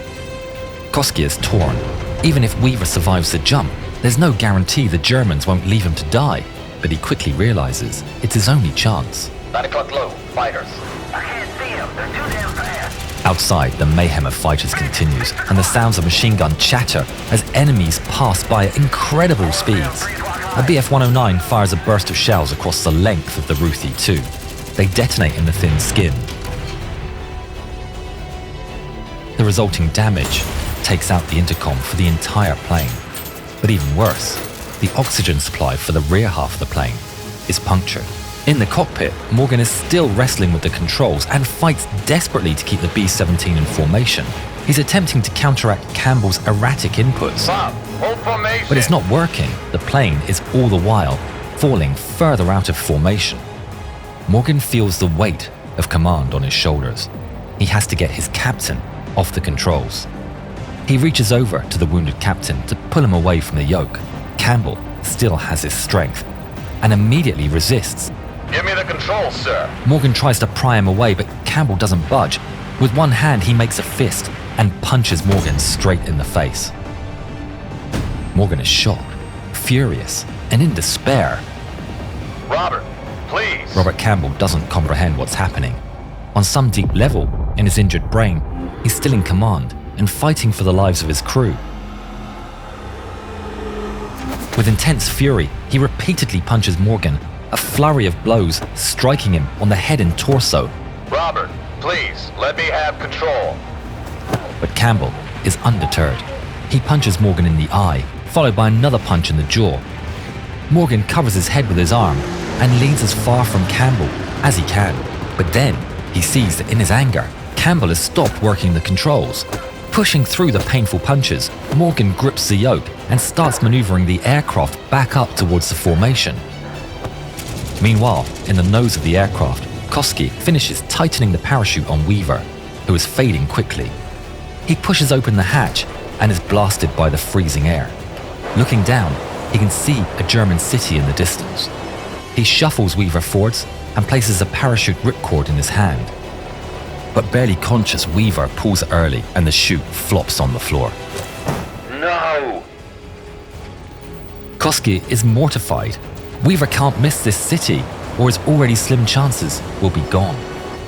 Koski is torn. Even if Weaver survives the jump, there's no guarantee the Germans won't leave him to die. But he quickly realizes it's his only chance. 9 o'clock low. Fighters. I can't see them. They're too damn fast. Outside, the mayhem of fighters continues, and the sounds of machine gun chatter as enemies pass by at incredible speeds. A BF-109 fires a burst of shells across the length of the Ruthie 2. They detonate in the thin skin. The resulting damage takes out the intercom for the entire plane. But even worse, the oxygen supply for the rear half of the plane is punctured. In the cockpit, Morgan is still wrestling with the controls and fights desperately to keep the B-17 in formation. He's attempting to counteract Campbell's erratic inputs. Bob, hold formation. But it's not working. The plane is all the while falling further out of formation. Morgan feels the weight of command on his shoulders. He has to get his captain off the controls. He reaches over to the wounded captain to pull him away from the yoke. Campbell still has his strength and immediately resists. Give me the controls, sir. Morgan tries to pry him away, but Campbell doesn't budge. With one hand, he makes a fist and punches Morgan straight in the face. Morgan is shocked, furious, and in despair. Robert, please. Robert Campbell doesn't comprehend what's happening. On some deep level, in his injured brain, he's still in command and fighting for the lives of his crew. With intense fury, he repeatedly punches Morgan, a flurry of blows striking him on the head and torso. Robert, please, let me have control. But Campbell is undeterred. He punches Morgan in the eye, followed by another punch in the jaw. Morgan covers his head with his arm and leans as far from Campbell as he can. But then He sees that in his anger, Campbell has stopped working the controls. Pushing through the painful punches, Morgan grips the yoke and starts maneuvering the aircraft back up towards the formation. Meanwhile, in the nose of the aircraft, Koski finishes tightening the parachute on Weaver, who is fading quickly. He pushes open the hatch and is blasted by the freezing air. Looking down, he can see a German city in the distance. He shuffles Weaver forwards and places a parachute ripcord in his hand. But barely conscious, Weaver pulls early and the chute flops on the floor. No! Koski is mortified. Weaver can't miss this city, or his already slim chances will be gone.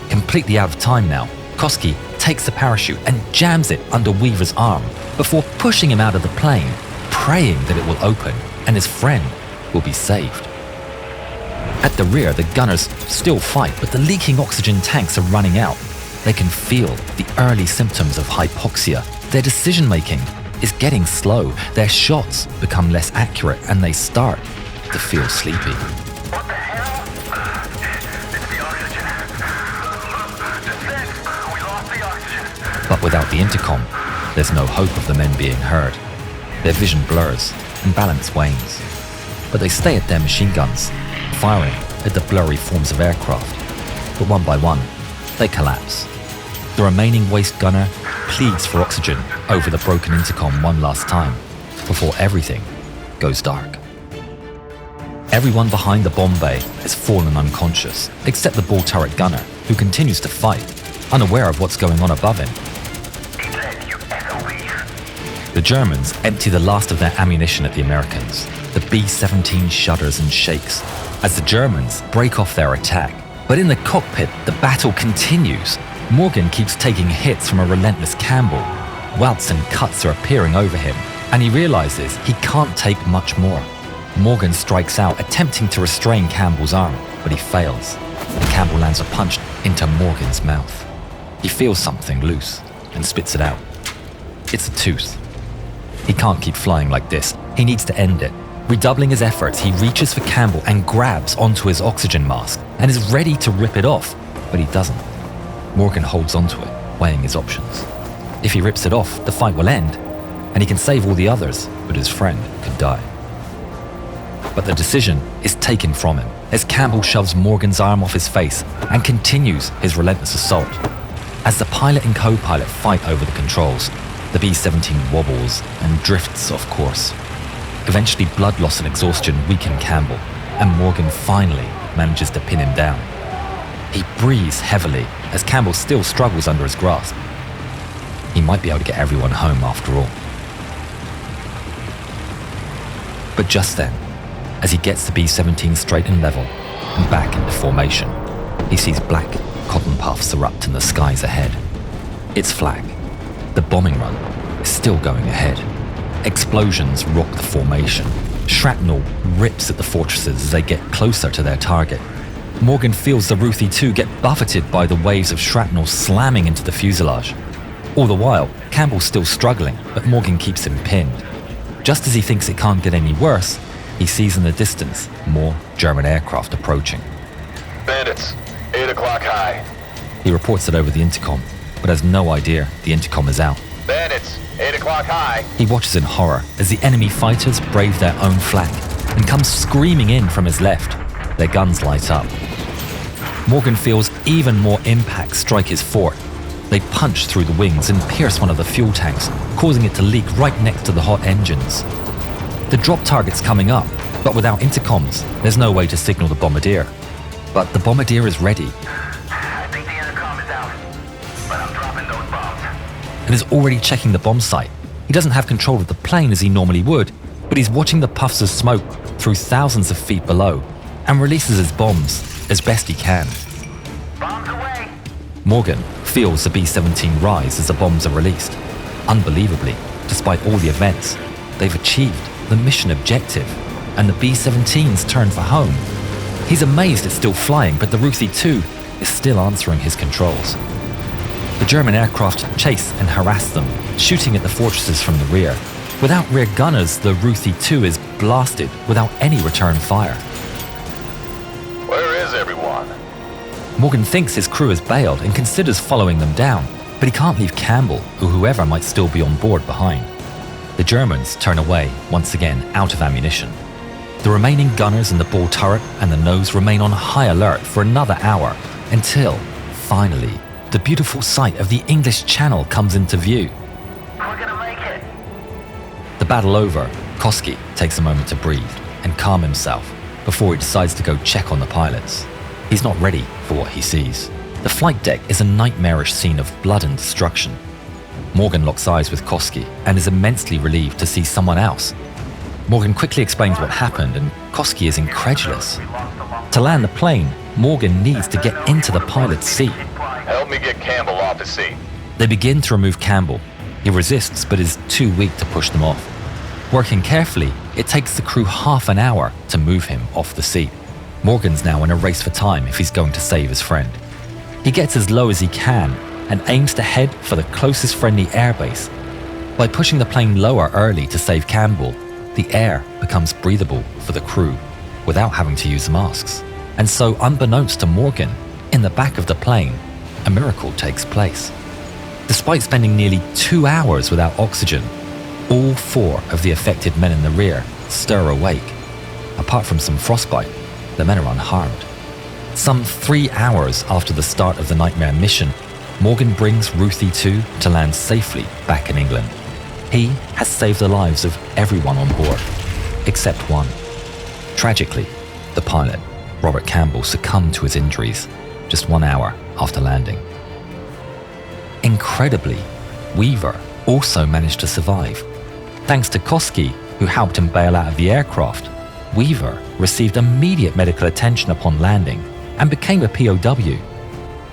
Completely out of time now, Koski takes the parachute and jams it under Weaver's arm before pushing him out of the plane, praying that it will open and his friend will be saved. At the rear, the gunners still fight, but the leaking oxygen tanks are running out. They can feel the early symptoms of hypoxia. Their decision-making is getting slow. Their shots become less accurate and they start to feel sleepy. What the hell? It's the oxygen. Descent! We lost the oxygen. But without the intercom, there's no hope of the men being heard. Their vision blurs and balance wanes. But they stay at their machine guns, firing at the blurry forms of aircraft. But one by one, they collapse. The remaining waste gunner pleads for oxygen over the broken intercom one last time before everything goes dark. Everyone behind the bomb bay has fallen unconscious, except the ball turret gunner, who continues to fight, unaware of what's going on above him. The Germans empty the last of their ammunition at the Americans. The B-17 shudders and shakes as the Germans break off their attack. But in the cockpit, the battle continues. Morgan keeps taking hits from a relentless Campbell. Welts and cuts are appearing over him, and he realizes he can't take much more. Morgan strikes out, attempting to restrain Campbell's arm, but he fails. And Campbell lands a punch into Morgan's mouth. He feels something loose and spits it out. It's a tooth. He can't keep flying like this. He needs to end it. Redoubling his efforts, he reaches for Campbell and grabs onto his oxygen mask and is ready to rip it off, but he doesn't. Morgan holds onto it, weighing his options. If he rips it off, the fight will end, and he can save all the others, but his friend could die. But the decision is taken from him as Campbell shoves Morgan's arm off his face and continues his relentless assault. As the pilot and co-pilot fight over the controls, the B-17 wobbles and drifts off course. Eventually, blood loss and exhaustion weaken Campbell, and Morgan finally manages to pin him down. He breathes heavily as Campbell still struggles under his grasp. He might be able to get everyone home after all. But just then, as he gets the B-17 straight and level and back into formation, he sees black cotton puffs erupt in the skies ahead. It's Flag. The bombing run is still going ahead. Explosions rock the formation. Shrapnel rips at the fortresses as they get closer to their target. Morgan feels the Ruthie 2 get buffeted by the waves of shrapnel slamming into the fuselage. All the while, Campbell's still struggling, but Morgan keeps him pinned. Just as he thinks it can't get any worse, he sees in the distance more German aircraft approaching. Bandits, 8 o'clock high. He reports it over the intercom, but has no idea the intercom is out. Bandits, 8 o'clock high. He watches in horror as the enemy fighters brave their own flank and come screaming in from his left. Their guns light up. Morgan feels even more impact strike his fort. They punch through the wings and pierce one of the fuel tanks, causing it to leak right next to the hot engines. The drop target's coming up, but without intercoms, there's no way to signal the bombardier. But the bombardier is ready. I think the intercom is out, but I'm dropping those bombs. And is already checking the bomb site. He doesn't have control of the plane as he normally would, but he's watching the puffs of smoke through thousands of feet below and releases his bombs as best he can. Bombs away! Morgan feels the B-17 rise as the bombs are released. Unbelievably, despite all the events, they've achieved the mission objective, and the B-17's turn for home. He's amazed it's still flying, but the Ruthie 2 is still answering his controls. The German aircraft chase and harass them, shooting at the fortresses from the rear. Without rear gunners, the Ruthie 2 is blasted without any return fire. Where is everyone? Morgan thinks his crew has bailed and considers following them down, but he can't leave Campbell or whoever might still be on board behind. The Germans turn away, once again out of ammunition. The remaining gunners in the ball turret and the nose remain on high alert for another hour until, finally, the beautiful sight of the English Channel comes into view. We're gonna make it. The battle over, Koski takes a moment to breathe and calm himself before he decides to go check on the pilots. He's not ready for what he sees. The flight deck is a nightmarish scene of blood and destruction. Morgan locks eyes with Koski and is immensely relieved to see someone else. Morgan quickly explains what happened and Koski is incredulous. To land the plane, Morgan needs to get into the pilot's seat. Help me get Campbell off his seat. They begin to remove Campbell. He resists but is too weak to push them off. Working carefully, it takes the crew half an hour to move him off the seat. Morgan's now in a race for time if he's going to save his friend. He gets as low as he can and aims to head for the closest friendly airbase. By pushing the plane lower early to save Campbell, the air becomes breathable for the crew without having to use masks. And so, unbeknownst to Morgan, in the back of the plane, a miracle takes place. Despite spending nearly 2 hours without oxygen, all 4 of the affected men in the rear stir awake. Apart from some frostbite, the men are unharmed. Some 3 hours after the start of the Nightmare mission, Morgan brings Ruthie 2 to land safely back in England. He has saved the lives of everyone on board, except one. Tragically, the pilot, Robert Campbell, succumbed to his injuries just 1 hour after landing. Incredibly, Weaver also managed to survive. Thanks to Koski, who helped him bail out of the aircraft, Weaver received immediate medical attention upon landing and became a POW.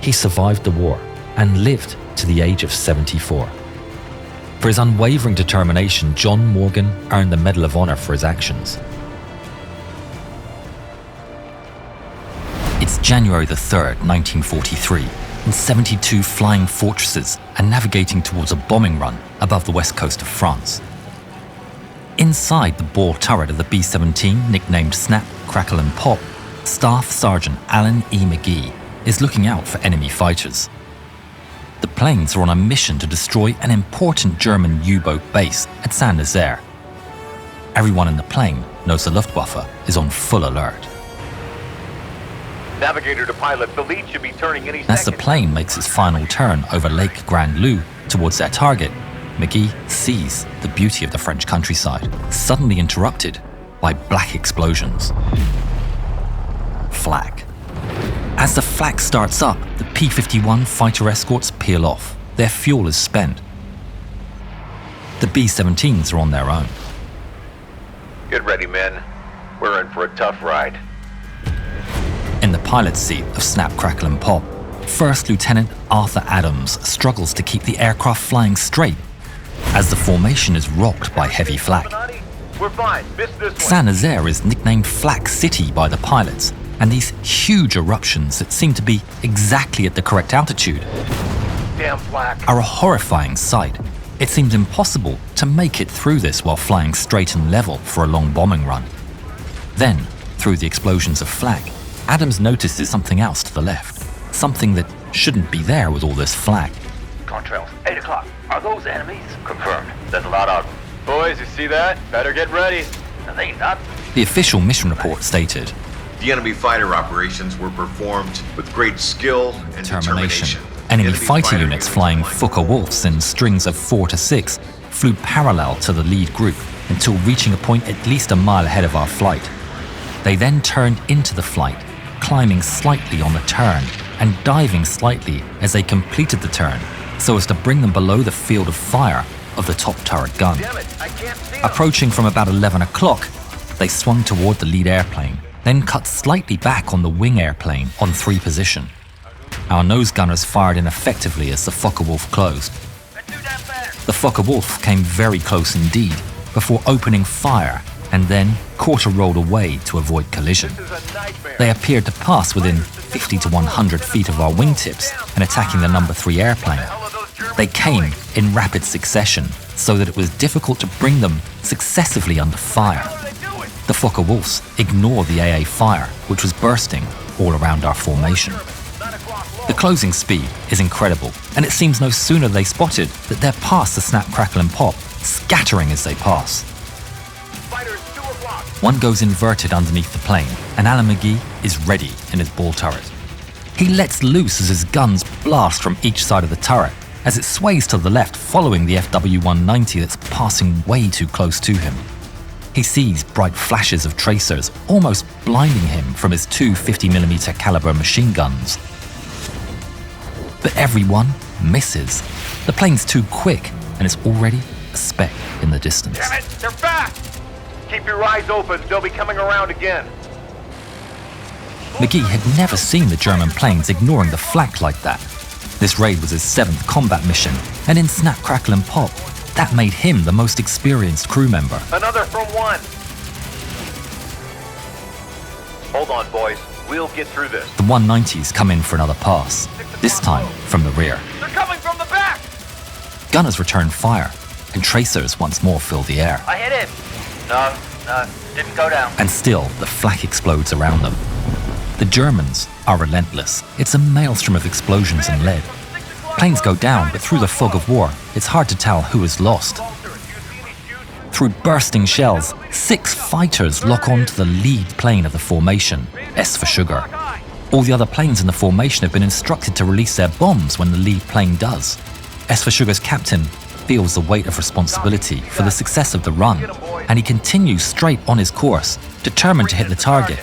He survived the war and lived to the age of 74. For his unwavering determination, John Morgan earned the Medal of Honor for his actions. It's January the 3rd, 1943, and 72 flying fortresses are navigating towards a bombing run above the west coast of France. Inside the ball turret of the B-17, nicknamed Snap, Crackle and Pop, Staff Sergeant Alan E. McGee is looking out for enemy fighters. The planes are on a mission to destroy an important German U-boat base at Saint-Nazaire. Everyone in the plane knows the Luftwaffe is on full alert. Navigator to pilot, the lead should be turning any second. As the plane makes its final turn over Lake Grand Loup towards their target, McGee sees the beauty of the French countryside, suddenly interrupted by black explosions. Flak. As the flak starts up, the P-51 fighter escorts peel off. Their fuel is spent. The B-17s are on their own. Get ready, men. We're in for a tough ride. In the pilot's seat of Snap, Crackle and Pop, First Lieutenant Arthur Adams struggles to keep the aircraft flying straight as the formation is rocked by heavy flak. We're fine. Missed this one. Saint-Nazaire is nicknamed Flak City by the pilots, and these huge eruptions that seem to be exactly at the correct altitude Damn flak. are a horrifying sight. It seems impossible to make it through this while flying straight and level for a long bombing run. Then, through the explosions of flak, Adams notices something else to the left, something that shouldn't be there with all this flak. Contrails, 8 o'clock. Are those enemies? Confirmed. There's a lot of them. Boys, you see that? Better get ready. Are they nuts? The official mission report stated, The enemy fighter operations were performed with great skill and determination. Enemy fighter units flying Focke-Wulfs in strings of 4 to 6 flew parallel to the lead group until reaching a point at least a mile ahead of our flight. They then turned into the flight, climbing slightly on the turn and diving slightly as they completed the turn so as to bring them below the field of fire of the top turret gun. Damn it, I can't see them. Approaching from about 11 o'clock, they swung toward the lead airplane, then cut slightly back on the wing airplane on 3 position. Our nose gunners fired ineffectively as the Focke-Wulf closed. The Focke-Wulf came very close indeed before opening fire and then quarter-rolled away to avoid collision. They appeared to pass within 50 to 100 feet of our wingtips and attacking the number 3 airplane. They came in rapid succession so that it was difficult to bring them successively under fire. The Focke-Wulfs ignored the AA fire, which was bursting all around our formation. The closing speed is incredible, and it seems no sooner they spotted that they're past the snap, crackle and pop, scattering as they pass. One goes inverted underneath the plane, and Alan McGee is ready in his ball turret. He lets loose as his guns blast from each side of the turret, as it sways to the left following the FW-190 that's passing way too close to him. He sees bright flashes of tracers, almost blinding him from his two 50mm caliber machine guns. But everyone misses. The plane's too quick, and it's already a speck in the distance. Damn it, they're back! Keep your eyes open, they'll be coming around again. McGee had never seen the German planes ignoring the flak like that. This raid was his 7th combat mission, and in Snap, Crackle and Pop, that made him the most experienced crew member. Another from one. Hold on, boys. We'll get through this. The 190s come in for another pass, this time from the rear. They're coming from the back! Gunners return fire, and tracers once more fill the air. I hit him. No, didn't go down. And still, the flak explodes around them. The Germans are relentless. It's a maelstrom of explosions and lead. Planes go down, but through the fog of war, it's hard to tell who is lost. Through bursting shells, 6 fighters lock onto the lead plane of the formation, S for sugar. All the other planes in the formation have been instructed to release their bombs when the lead plane does. S for sugar's captain feels the weight of responsibility for the success of the run, and he continues straight on his course, determined to hit the target.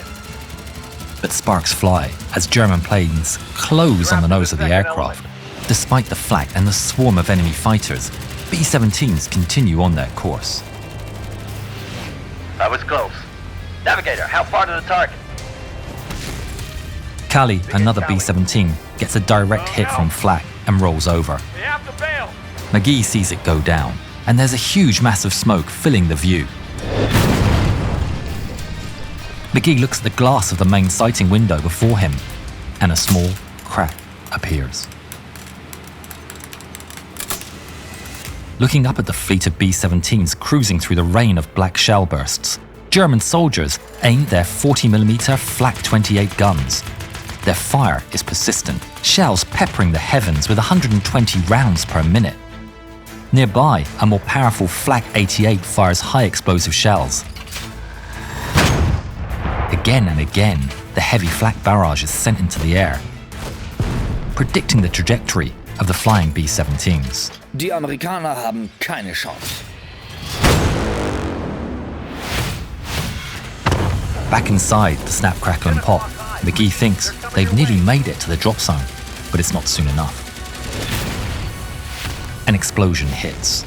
But sparks fly as German planes close on the nose of the aircraft. Despite the flak and the swarm of enemy fighters, B-17s continue on their course. That was close. Navigator, how far to the target? Kali, another B-17, gets a direct hit from flak and rolls over. We have to bail. McGee sees it go down, and there's a huge mass of smoke filling the view. McGee looks at the glass of the main sighting window before him, and a small crack appears. Looking up at the fleet of B-17s cruising through the rain of black shell bursts, German soldiers aimed their 40mm flak 28 guns. Their fire is persistent, shells peppering the heavens with 120 rounds per minute. Nearby, a more powerful flak 88 fires high explosive shells. Again and again, the heavy flak barrage is sent into the air, predicting the trajectory of the flying B-17s. Die Amerikaner haben keine Chance. Back inside the Snap, Crackle and Pop, McGee thinks they've nearly made it to the drop zone, but it's not soon enough. An explosion hits.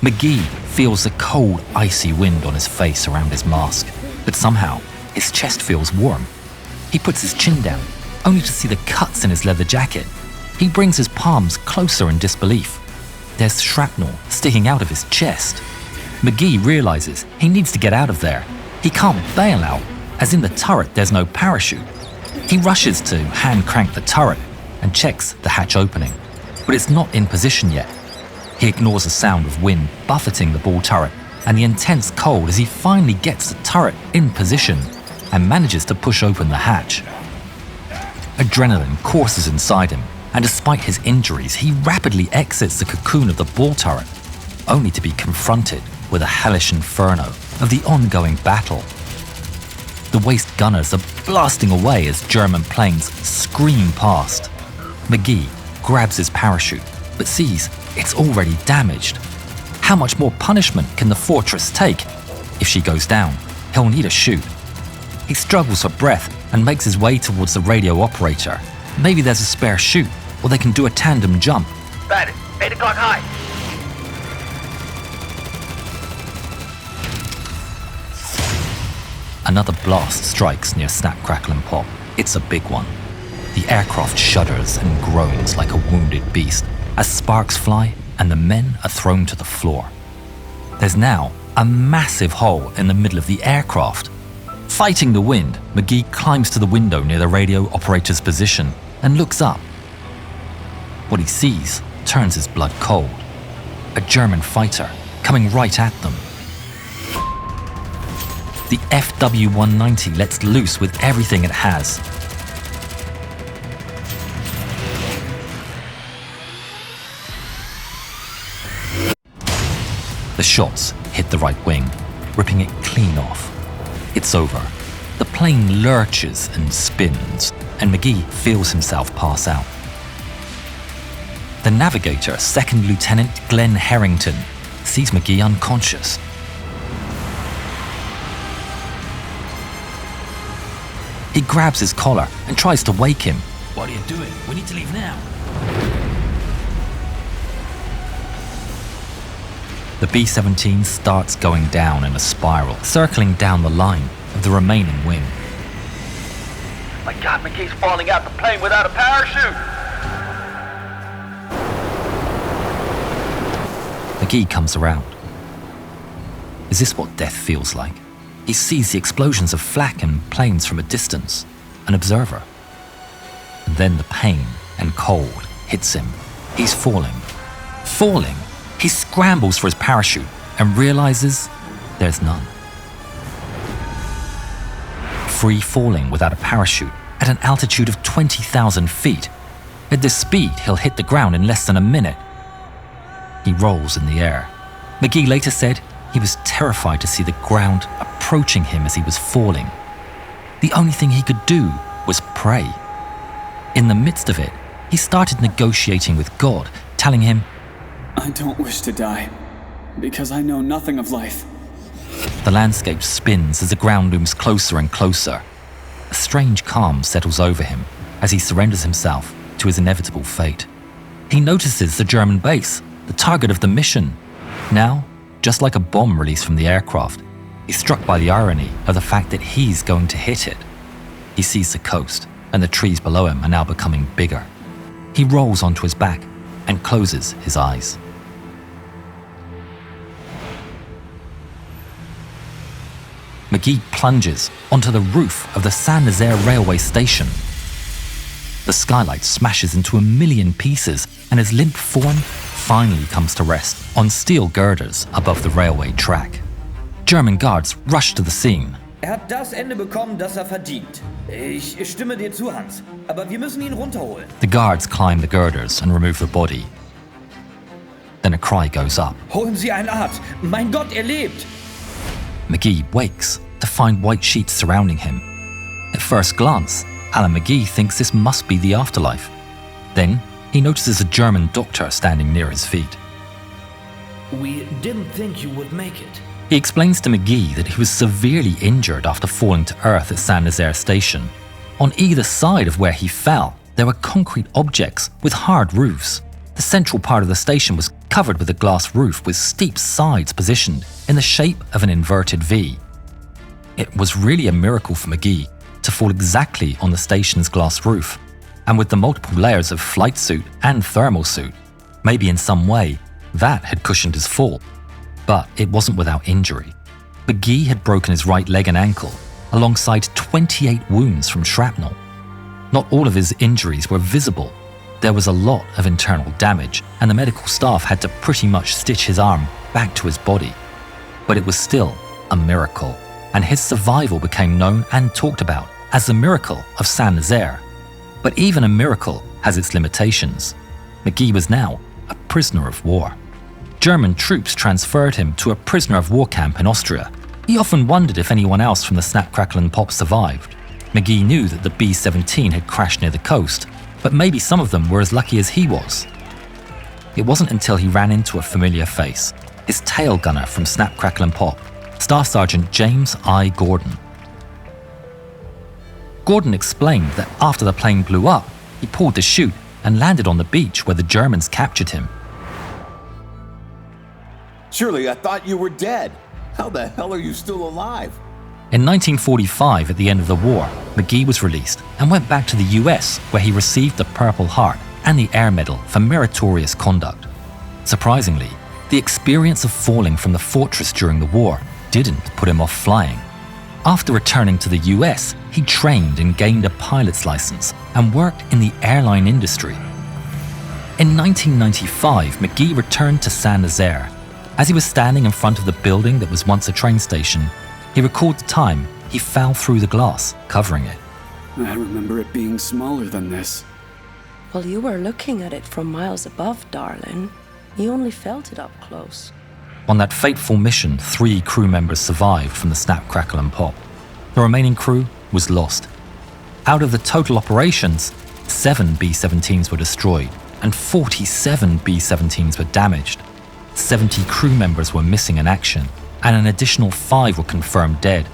McGee feels the cold, icy wind on his face around his mask, but somehow his chest feels warm. He puts his chin down, only to see the cuts in his leather jacket. He brings his palms closer in disbelief. There's shrapnel sticking out of his chest. McGee realizes he needs to get out of there. He can't bail out, as in the turret there's no parachute. He rushes to hand crank the turret and checks the hatch opening, but it's not in position yet. He ignores the sound of wind buffeting the ball turret and the intense cold as he finally gets the turret in position and manages to push open the hatch. Adrenaline courses inside him, and despite his injuries, he rapidly exits the cocoon of the ball turret, only to be confronted with a hellish inferno of the ongoing battle. The waste gunners are blasting away as German planes scream past. McGee grabs his parachute, but sees it's already damaged. How much more punishment can the fortress take? If she goes down, he'll need a chute. He struggles for breath and makes his way towards the radio operator. Maybe there's a spare chute, or they can do a tandem jump. Bandit, 8 o'clock high. Another blast strikes near Snap, Crackle and Pop. It's a big one. The aircraft shudders and groans like a wounded beast as sparks fly and the men are thrown to the floor. There's now a massive hole in the middle of the aircraft. Fighting the wind, McGee climbs to the window near the radio operator's position and looks up. What he sees turns his blood cold. A German fighter coming right at them. The FW-190 lets loose with everything it has. The shots hit the right wing, ripping it clean off. It's over. The plane lurches and spins, and McGee feels himself pass out. The navigator, Second Lieutenant Glenn Harrington, sees McGee unconscious. He grabs his collar and tries to wake him. What are you doing? We need to leave now. The B-17 starts going down in a spiral, circling down the line of the remaining wing. My God, McGee's falling out the plane without a parachute! McGee comes around. Is this what death feels like? He sees the explosions of flak and planes from a distance, an observer. And then the pain and cold hits him. He's falling. Falling! He scrambles for his parachute and realizes there's none. Free falling without a parachute at an altitude of 20,000 feet. At this speed, he'll hit the ground in less than a minute. He rolls in the air. McGee later said he was terrified to see the ground approaching him as he was falling. The only thing he could do was pray. In the midst of it, he started negotiating with God, telling him, I don't wish to die, because I know nothing of life. The landscape spins as the ground looms closer and closer. A strange calm settles over him as he surrenders himself to his inevitable fate. He notices the German base, the target of the mission. Now, just like a bomb released from the aircraft, he's struck by the irony of the fact that he's going to hit it. He sees the coast, and the trees below him are now becoming bigger. He rolls onto his back and closes his eyes. McGee plunges onto the roof of the Saint-Nazaire railway station. The skylight smashes into a million pieces, and his limp form finally comes to rest on steel girders above the railway track. German guards rush to the scene. Hat das Ende bekommen, das verdient. Ich stimme dir zu, Hans. Aber wir müssen ihn runterholen. The guards climb the girders and remove the body. Then a cry goes up. Holen Sie einen Arzt. Mein Gott, lebt! McGee wakes to find white sheets surrounding him. At first glance, Alan McGee thinks this must be the afterlife. Then, he notices a German doctor standing near his feet. We didn't think you would make it. He explains to McGee that he was severely injured after falling to earth at Saint-Nazaire station. On either side of where he fell, there were concrete objects with hard roofs. The central part of the station was covered with a glass roof with steep sides positioned in the shape of an inverted V. It was really a miracle for McGee to fall exactly on the station's glass roof, and with the multiple layers of flight suit and thermal suit, maybe in some way that had cushioned his fall. But it wasn't without injury. McGee had broken his right leg and ankle, alongside 28 wounds from shrapnel. Not all of his injuries were visible. There was a lot of internal damage, and the medical staff had to pretty much stitch his arm back to his body. But it was still a miracle, and his survival became known and talked about as the miracle of Saint-Nazaire. But even a miracle has its limitations. McGee was now a prisoner of war. German troops transferred him to a prisoner of war camp in Austria. He often wondered if anyone else from the Snap, Crackle and Pop survived. McGee knew that the B-17 had crashed near the coast, but maybe some of them were as lucky as he was. It wasn't until he ran into a familiar face, his Tailgunner from Snap, Crackle and Pop, Staff Sergeant James I. Gordon. Gordon explained that after the plane blew up, he pulled the chute and landed on the beach where the Germans captured him. Surely I thought you were dead. How the hell are you still alive? In 1945, at the end of the war, McGee was released and went back to the US, where he received the Purple Heart and the Air Medal for meritorious conduct. Surprisingly, the experience of falling from the fortress during the war didn't put him off flying. After returning to the US, he trained and gained a pilot's license and worked in the airline industry. In 1995, McGee returned to Saint-Nazaire. As he was standing in front of the building that was once a train station, he recalled the time he fell through the glass, covering it. I remember it being smaller than this. Well, you were looking at it from miles above, darling. You only felt it up close. On that fateful mission, 3 crew members survived from the snap, crackle and pop. The remaining crew was lost. Out of the total operations, 7 B-17s were destroyed and 47 B-17s were damaged. 70 crew members were missing in action, and an additional 5 were confirmed dead.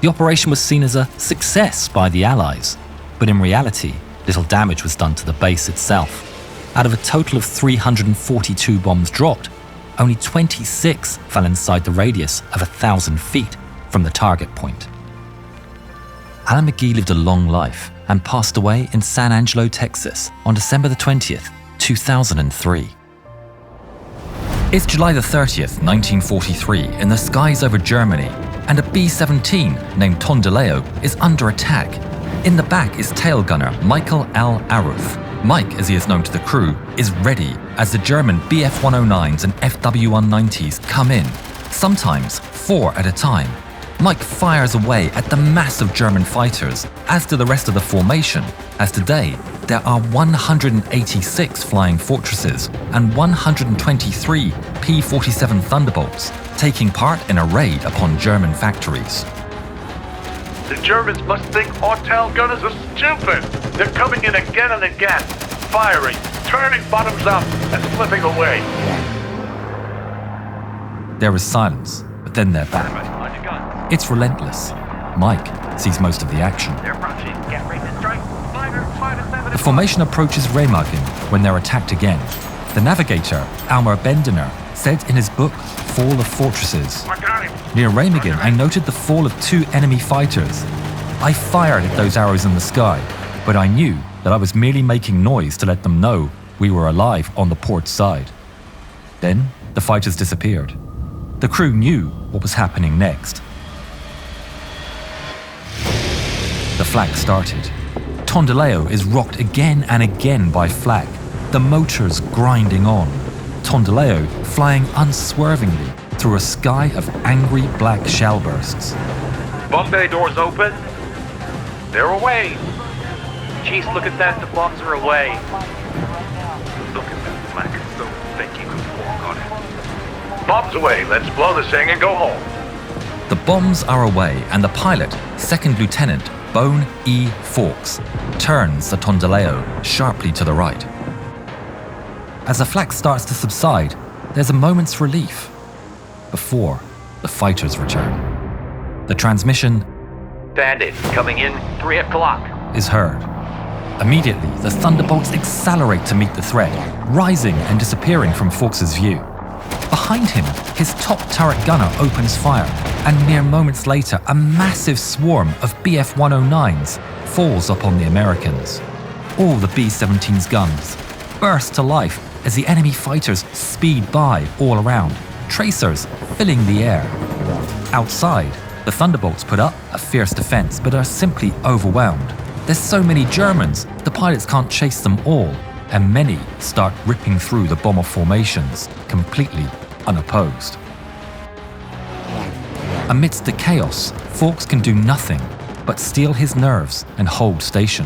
The operation was seen as a success by the Allies, but in reality, little damage was done to the base itself. Out of a total of 342 bombs dropped, only 26 fell inside the radius of 1,000 feet from the target point. Alan McGee lived a long life and passed away in San Angelo, Texas on December the 20th, 2003. It's July the 30th, 1943, in the skies over Germany, and a B-17 named Tondileo is under attack. In the back is Tailgunner Michael L. Aruth. Mike, as he is known to the crew, is ready as the German Bf-109s and FW-190s come in, sometimes 4 at a time. Mike fires away at the massive German fighters, as do the rest of the formation, as today there are 186 flying fortresses and 123 P-47 Thunderbolts taking part in a raid upon German factories. The Germans must think our Tailgunners are stupid. They're coming in again and again, firing, turning bottoms up, and slipping away. There is silence, but then they're back. It's relentless. Mike sees most of the action. The formation approaches Remagen when they're attacked again. The navigator, Almar Bendener, said in his book, Fall of Fortresses, "Near Remagen, I noted the fall of 2 enemy fighters. I fired at those arrows in the sky, but I knew that I was merely making noise to let them know we were alive on the port side." Then the fighters disappeared. The crew knew what was happening next. The flak started. Tondileo is rocked again and again by flak, the motors grinding on. Tondileo flying unswervingly through a sky of angry black shell bursts. Bomb bay doors open. They're away. Jeez, look at that. The bombs are away. Look at that flak. It's so thick you could walk on it. Bombs away. Let's blow this thing and go home. The bombs are away, and the pilot, Second Lieutenant Bone E. Fawkes, turns the Tondileo sharply to the right. As the flak starts to subside, there's a moment's relief before the fighters return. The transmission, Bandit, coming in 3 o'clock. is heard. Immediately, the Thunderbolts accelerate to meet the threat, rising and disappearing from Fawkes' view. Behind him, his top turret gunner opens fire, and mere moments later, a massive swarm of Bf-109s falls upon the Americans. All the B-17's guns burst to life as the enemy fighters speed by all around, tracers filling the air. Outside, the Thunderbolts put up a fierce defense but are simply overwhelmed. There's so many Germans, the pilots can't chase them all, and many start ripping through the bomber formations, completely unopposed. Amidst the chaos, Fawkes can do nothing but steel his nerves and hold station.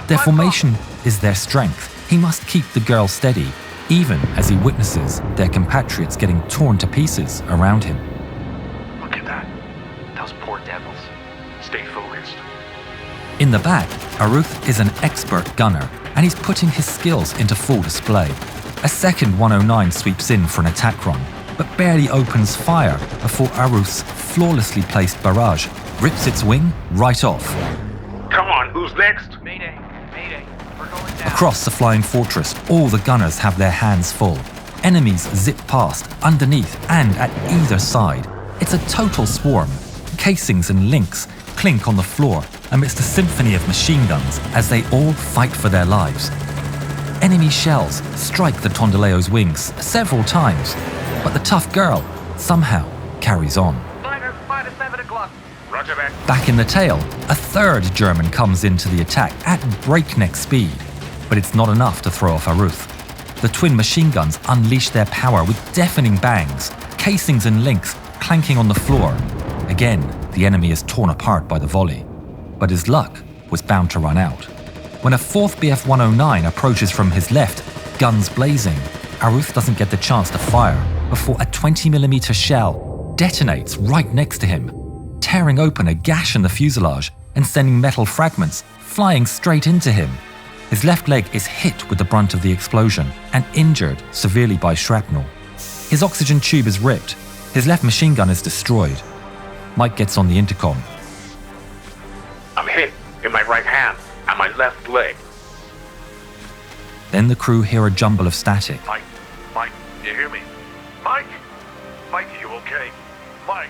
Their formation is their strength. He must keep the girl steady, even as he witnesses their compatriots getting torn to pieces around him. Look at that. Those poor devils. Stay focused. In the back, Aruth is an expert gunner, and he's putting his skills into full display. A second 109 sweeps in for an attack run, but barely opens fire before Aruth's flawlessly placed barrage rips its wing right off. Come on, who's next? Mayday, mayday. We're going down. Across the flying fortress, all the gunners have their hands full. Enemies zip past, underneath, and at either side. It's a total swarm. Casings and links clink on the floor amidst a symphony of machine guns as they all fight for their lives. Enemy shells strike the Tondileo's wings several times, but the tough girl somehow carries on. Minus 7 o'clock. Roger back. Back in the tail, a third German comes into the attack at breakneck speed, but it's not enough to throw off Aruth. The twin machine guns unleash their power with deafening bangs, casings and links clanking on the floor. Again, the enemy is torn apart by the volley, but his luck was bound to run out. When a fourth Bf-109 approaches from his left, guns blazing, Aruth doesn't get the chance to fire, before a 20mm shell detonates right next to him, tearing open a gash in the fuselage and sending metal fragments flying straight into him. His left leg is hit with the brunt of the explosion and injured severely by shrapnel. His oxygen tube is ripped. His left machine gun is destroyed. Mike gets on the intercom. I'm hit in my right hand and my left leg. Then the crew hear a jumble of static. Mike, you hear me? Mike, are you okay? Mike.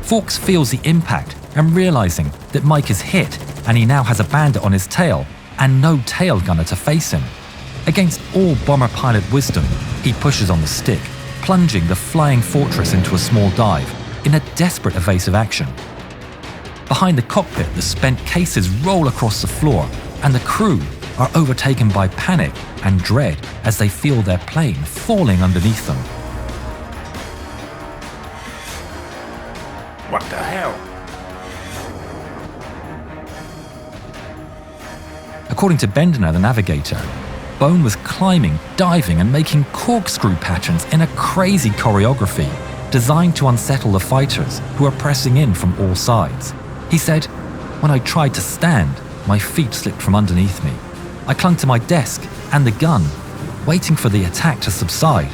Fawkes feels the impact and realizing that Mike is hit and he now has a bandit on his tail and no tailgunner to face him. Against all bomber pilot wisdom, he pushes on the stick, plunging the flying fortress into a small dive in a desperate evasive action. Behind the cockpit, the spent cases roll across the floor and the crew are overtaken by panic and dread as they feel their plane falling underneath them. What the hell? According to Bendiner, the navigator, Bone was climbing, diving and making corkscrew patterns in a crazy choreography designed to unsettle the fighters who are pressing in from all sides. He said, "When I tried to stand, my feet slipped from underneath me. I clung to my desk and the gun, waiting for the attack to subside.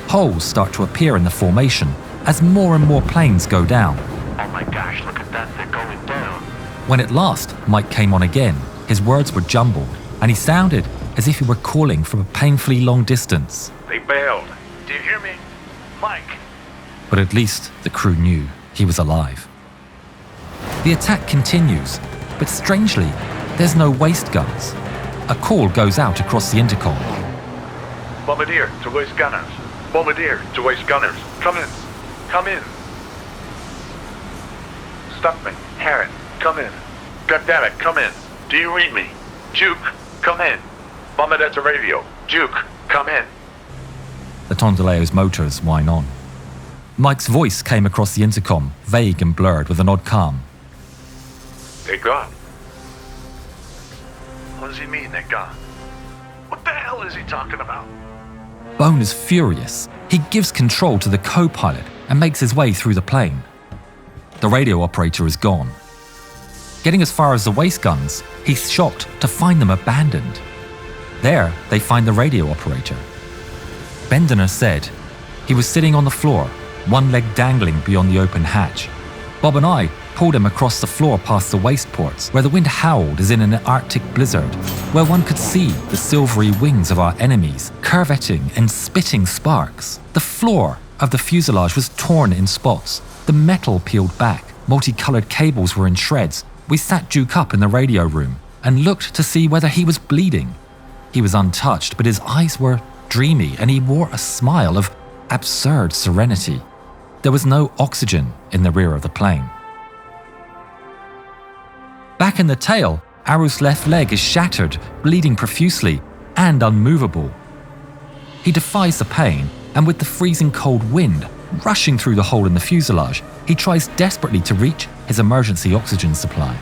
Holes start to appear in the formation as more and more planes go down. Oh my gosh, look at that, they're going down." When at last Mike came on again, his words were jumbled and he sounded as if he were calling from a painfully long distance. They bailed. Do you hear me? Mike. But at least the crew knew he was alive. The attack continues, but strangely, there's no waist guns. A call goes out across the intercom. Bombardier to waist gunners. Bombardier to waist gunners. Come in. Come in. Stop me. Harris, come in. Goddammit, come in. Do you read me? Juke, come in. Bombardier to radio. Juke, come in. The Tondeleo's motors whine on. Mike's voice came across the intercom, vague and blurred with an odd calm. They're gone. What does he mean, they're gone? What the hell is he talking about? Bone is furious. He gives control to the co-pilot and makes his way through the plane. The radio operator is gone. Getting as far as the waist guns, he's shocked to find them abandoned. There, they find the radio operator. Bendiner said he was sitting on the floor, one leg dangling beyond the open hatch. Bob and I pulled him across the floor past the waist ports, where the wind howled as in an Arctic blizzard, where one could see the silvery wings of our enemies curvetting and spitting sparks. The floor of the fuselage was torn in spots, the metal peeled back, multicolored cables were in shreds. We sat Duke up in the radio room and looked to see whether he was bleeding. He was untouched, but his eyes were dreamy and he wore a smile of absurd serenity. There was no oxygen in the rear of the plane. Back in the tail, Aru's left leg is shattered, bleeding profusely, and unmovable. He defies the pain, and with the freezing cold wind rushing through the hole in the fuselage, he tries desperately to reach his emergency oxygen supply.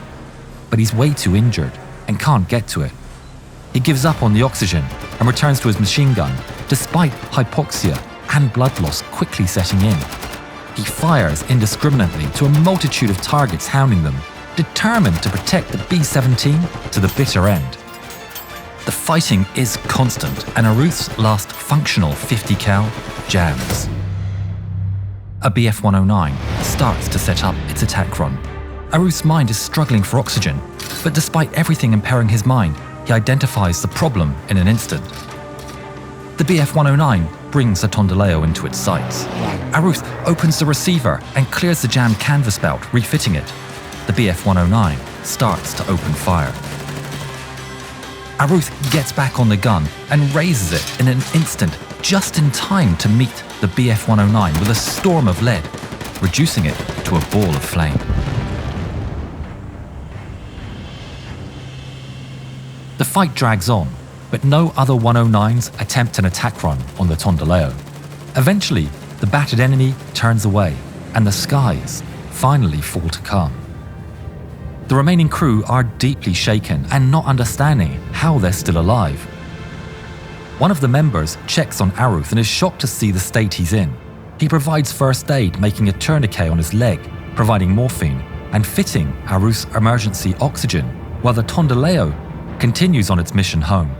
But he's way too injured and can't get to it. He gives up on the oxygen and returns to his machine gun, despite hypoxia and blood loss quickly setting in. He fires indiscriminately to a multitude of targets hounding them, determined to protect the B-17 to the bitter end. The fighting is constant, and Aruth's last functional 50 cal jams. A BF-109 starts to set up its attack run. Aruth's mind is struggling for oxygen, but despite everything impairing his mind, he identifies the problem in an instant. The BF-109 brings the Tondileo into its sights. Aruth opens the receiver and clears the jammed canvas belt, refitting it. The BF-109 starts to open fire. Aruth gets back on the gun and raises it in an instant, just in time to meet the BF-109 with a storm of lead, reducing it to a ball of flame. The fight drags on, but no other 109s attempt an attack run on the Tondileo. Eventually, the battered enemy turns away, and the skies finally fall to calm. The remaining crew are deeply shaken and not understanding how they're still alive. One of the members checks on Aruth and is shocked to see the state he's in. He provides first aid, making a tourniquet on his leg, providing morphine, and fitting Aruth's emergency oxygen, while the Tondaleo continues on its mission home.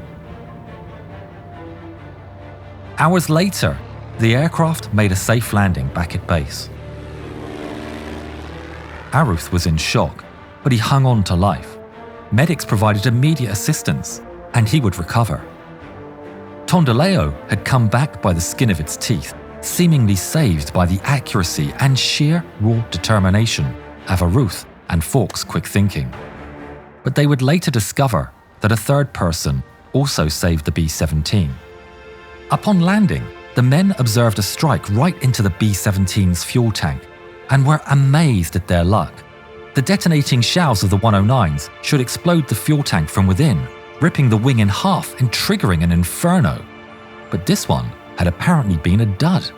Hours later, the aircraft made a safe landing back at base. Aruth was in shock, but he hung on to life. Medics provided immediate assistance, and he would recover. Tondaleo had come back by the skin of its teeth, seemingly saved by the accuracy and sheer raw determination of Aruth and Falk's quick thinking. But they would later discover that a third person also saved the B-17. Upon landing, the men observed a strike right into the B-17's fuel tank and were amazed at their luck. The detonating shells of the 109s should explode the fuel tank from within, ripping the wing in half and triggering an inferno. But this one had apparently been a dud.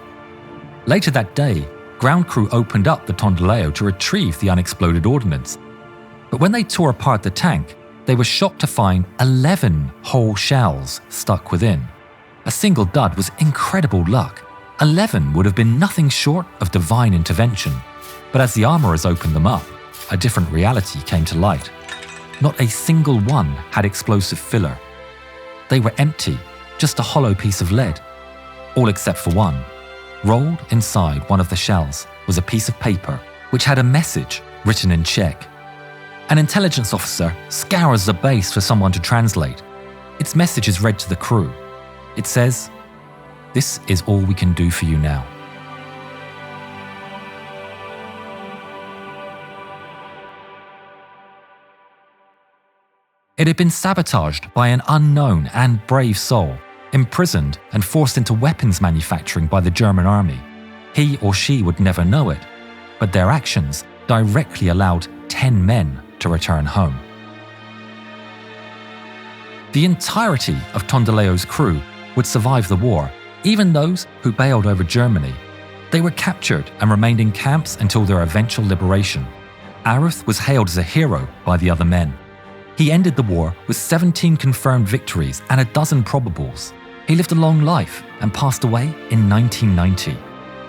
Later that day, ground crew opened up the Tondaleo to retrieve the unexploded ordnance. But when they tore apart the tank, they were shocked to find 11 whole shells stuck within. A single dud was incredible luck. 11 would have been nothing short of divine intervention. But as the armorers opened them up, a different reality came to light. Not a single one had explosive filler. They were empty, just a hollow piece of lead. All except for one. Rolled inside one of the shells was a piece of paper which had a message written in Czech. An intelligence officer scours the base for someone to translate. Its message is read to the crew. It says, "This is all we can do for you now." It had been sabotaged by an unknown and brave soul, imprisoned and forced into weapons manufacturing by the German army. He or she would never know it, but their actions directly allowed 10 men to return home. The entirety of Tondaleo's crew would survive the war, even those who bailed over Germany. They were captured and remained in camps until their eventual liberation. Aruth was hailed as a hero by the other men. He ended the war with 17 confirmed victories and a dozen probables. He lived a long life and passed away in 1990.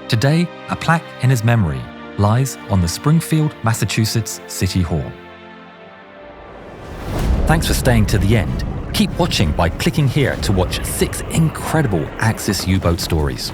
Today, a plaque in his memory lies on the Springfield, Massachusetts City Hall. Thanks for staying to the end. Keep watching by clicking here to watch 6 incredible Axis U-boat stories.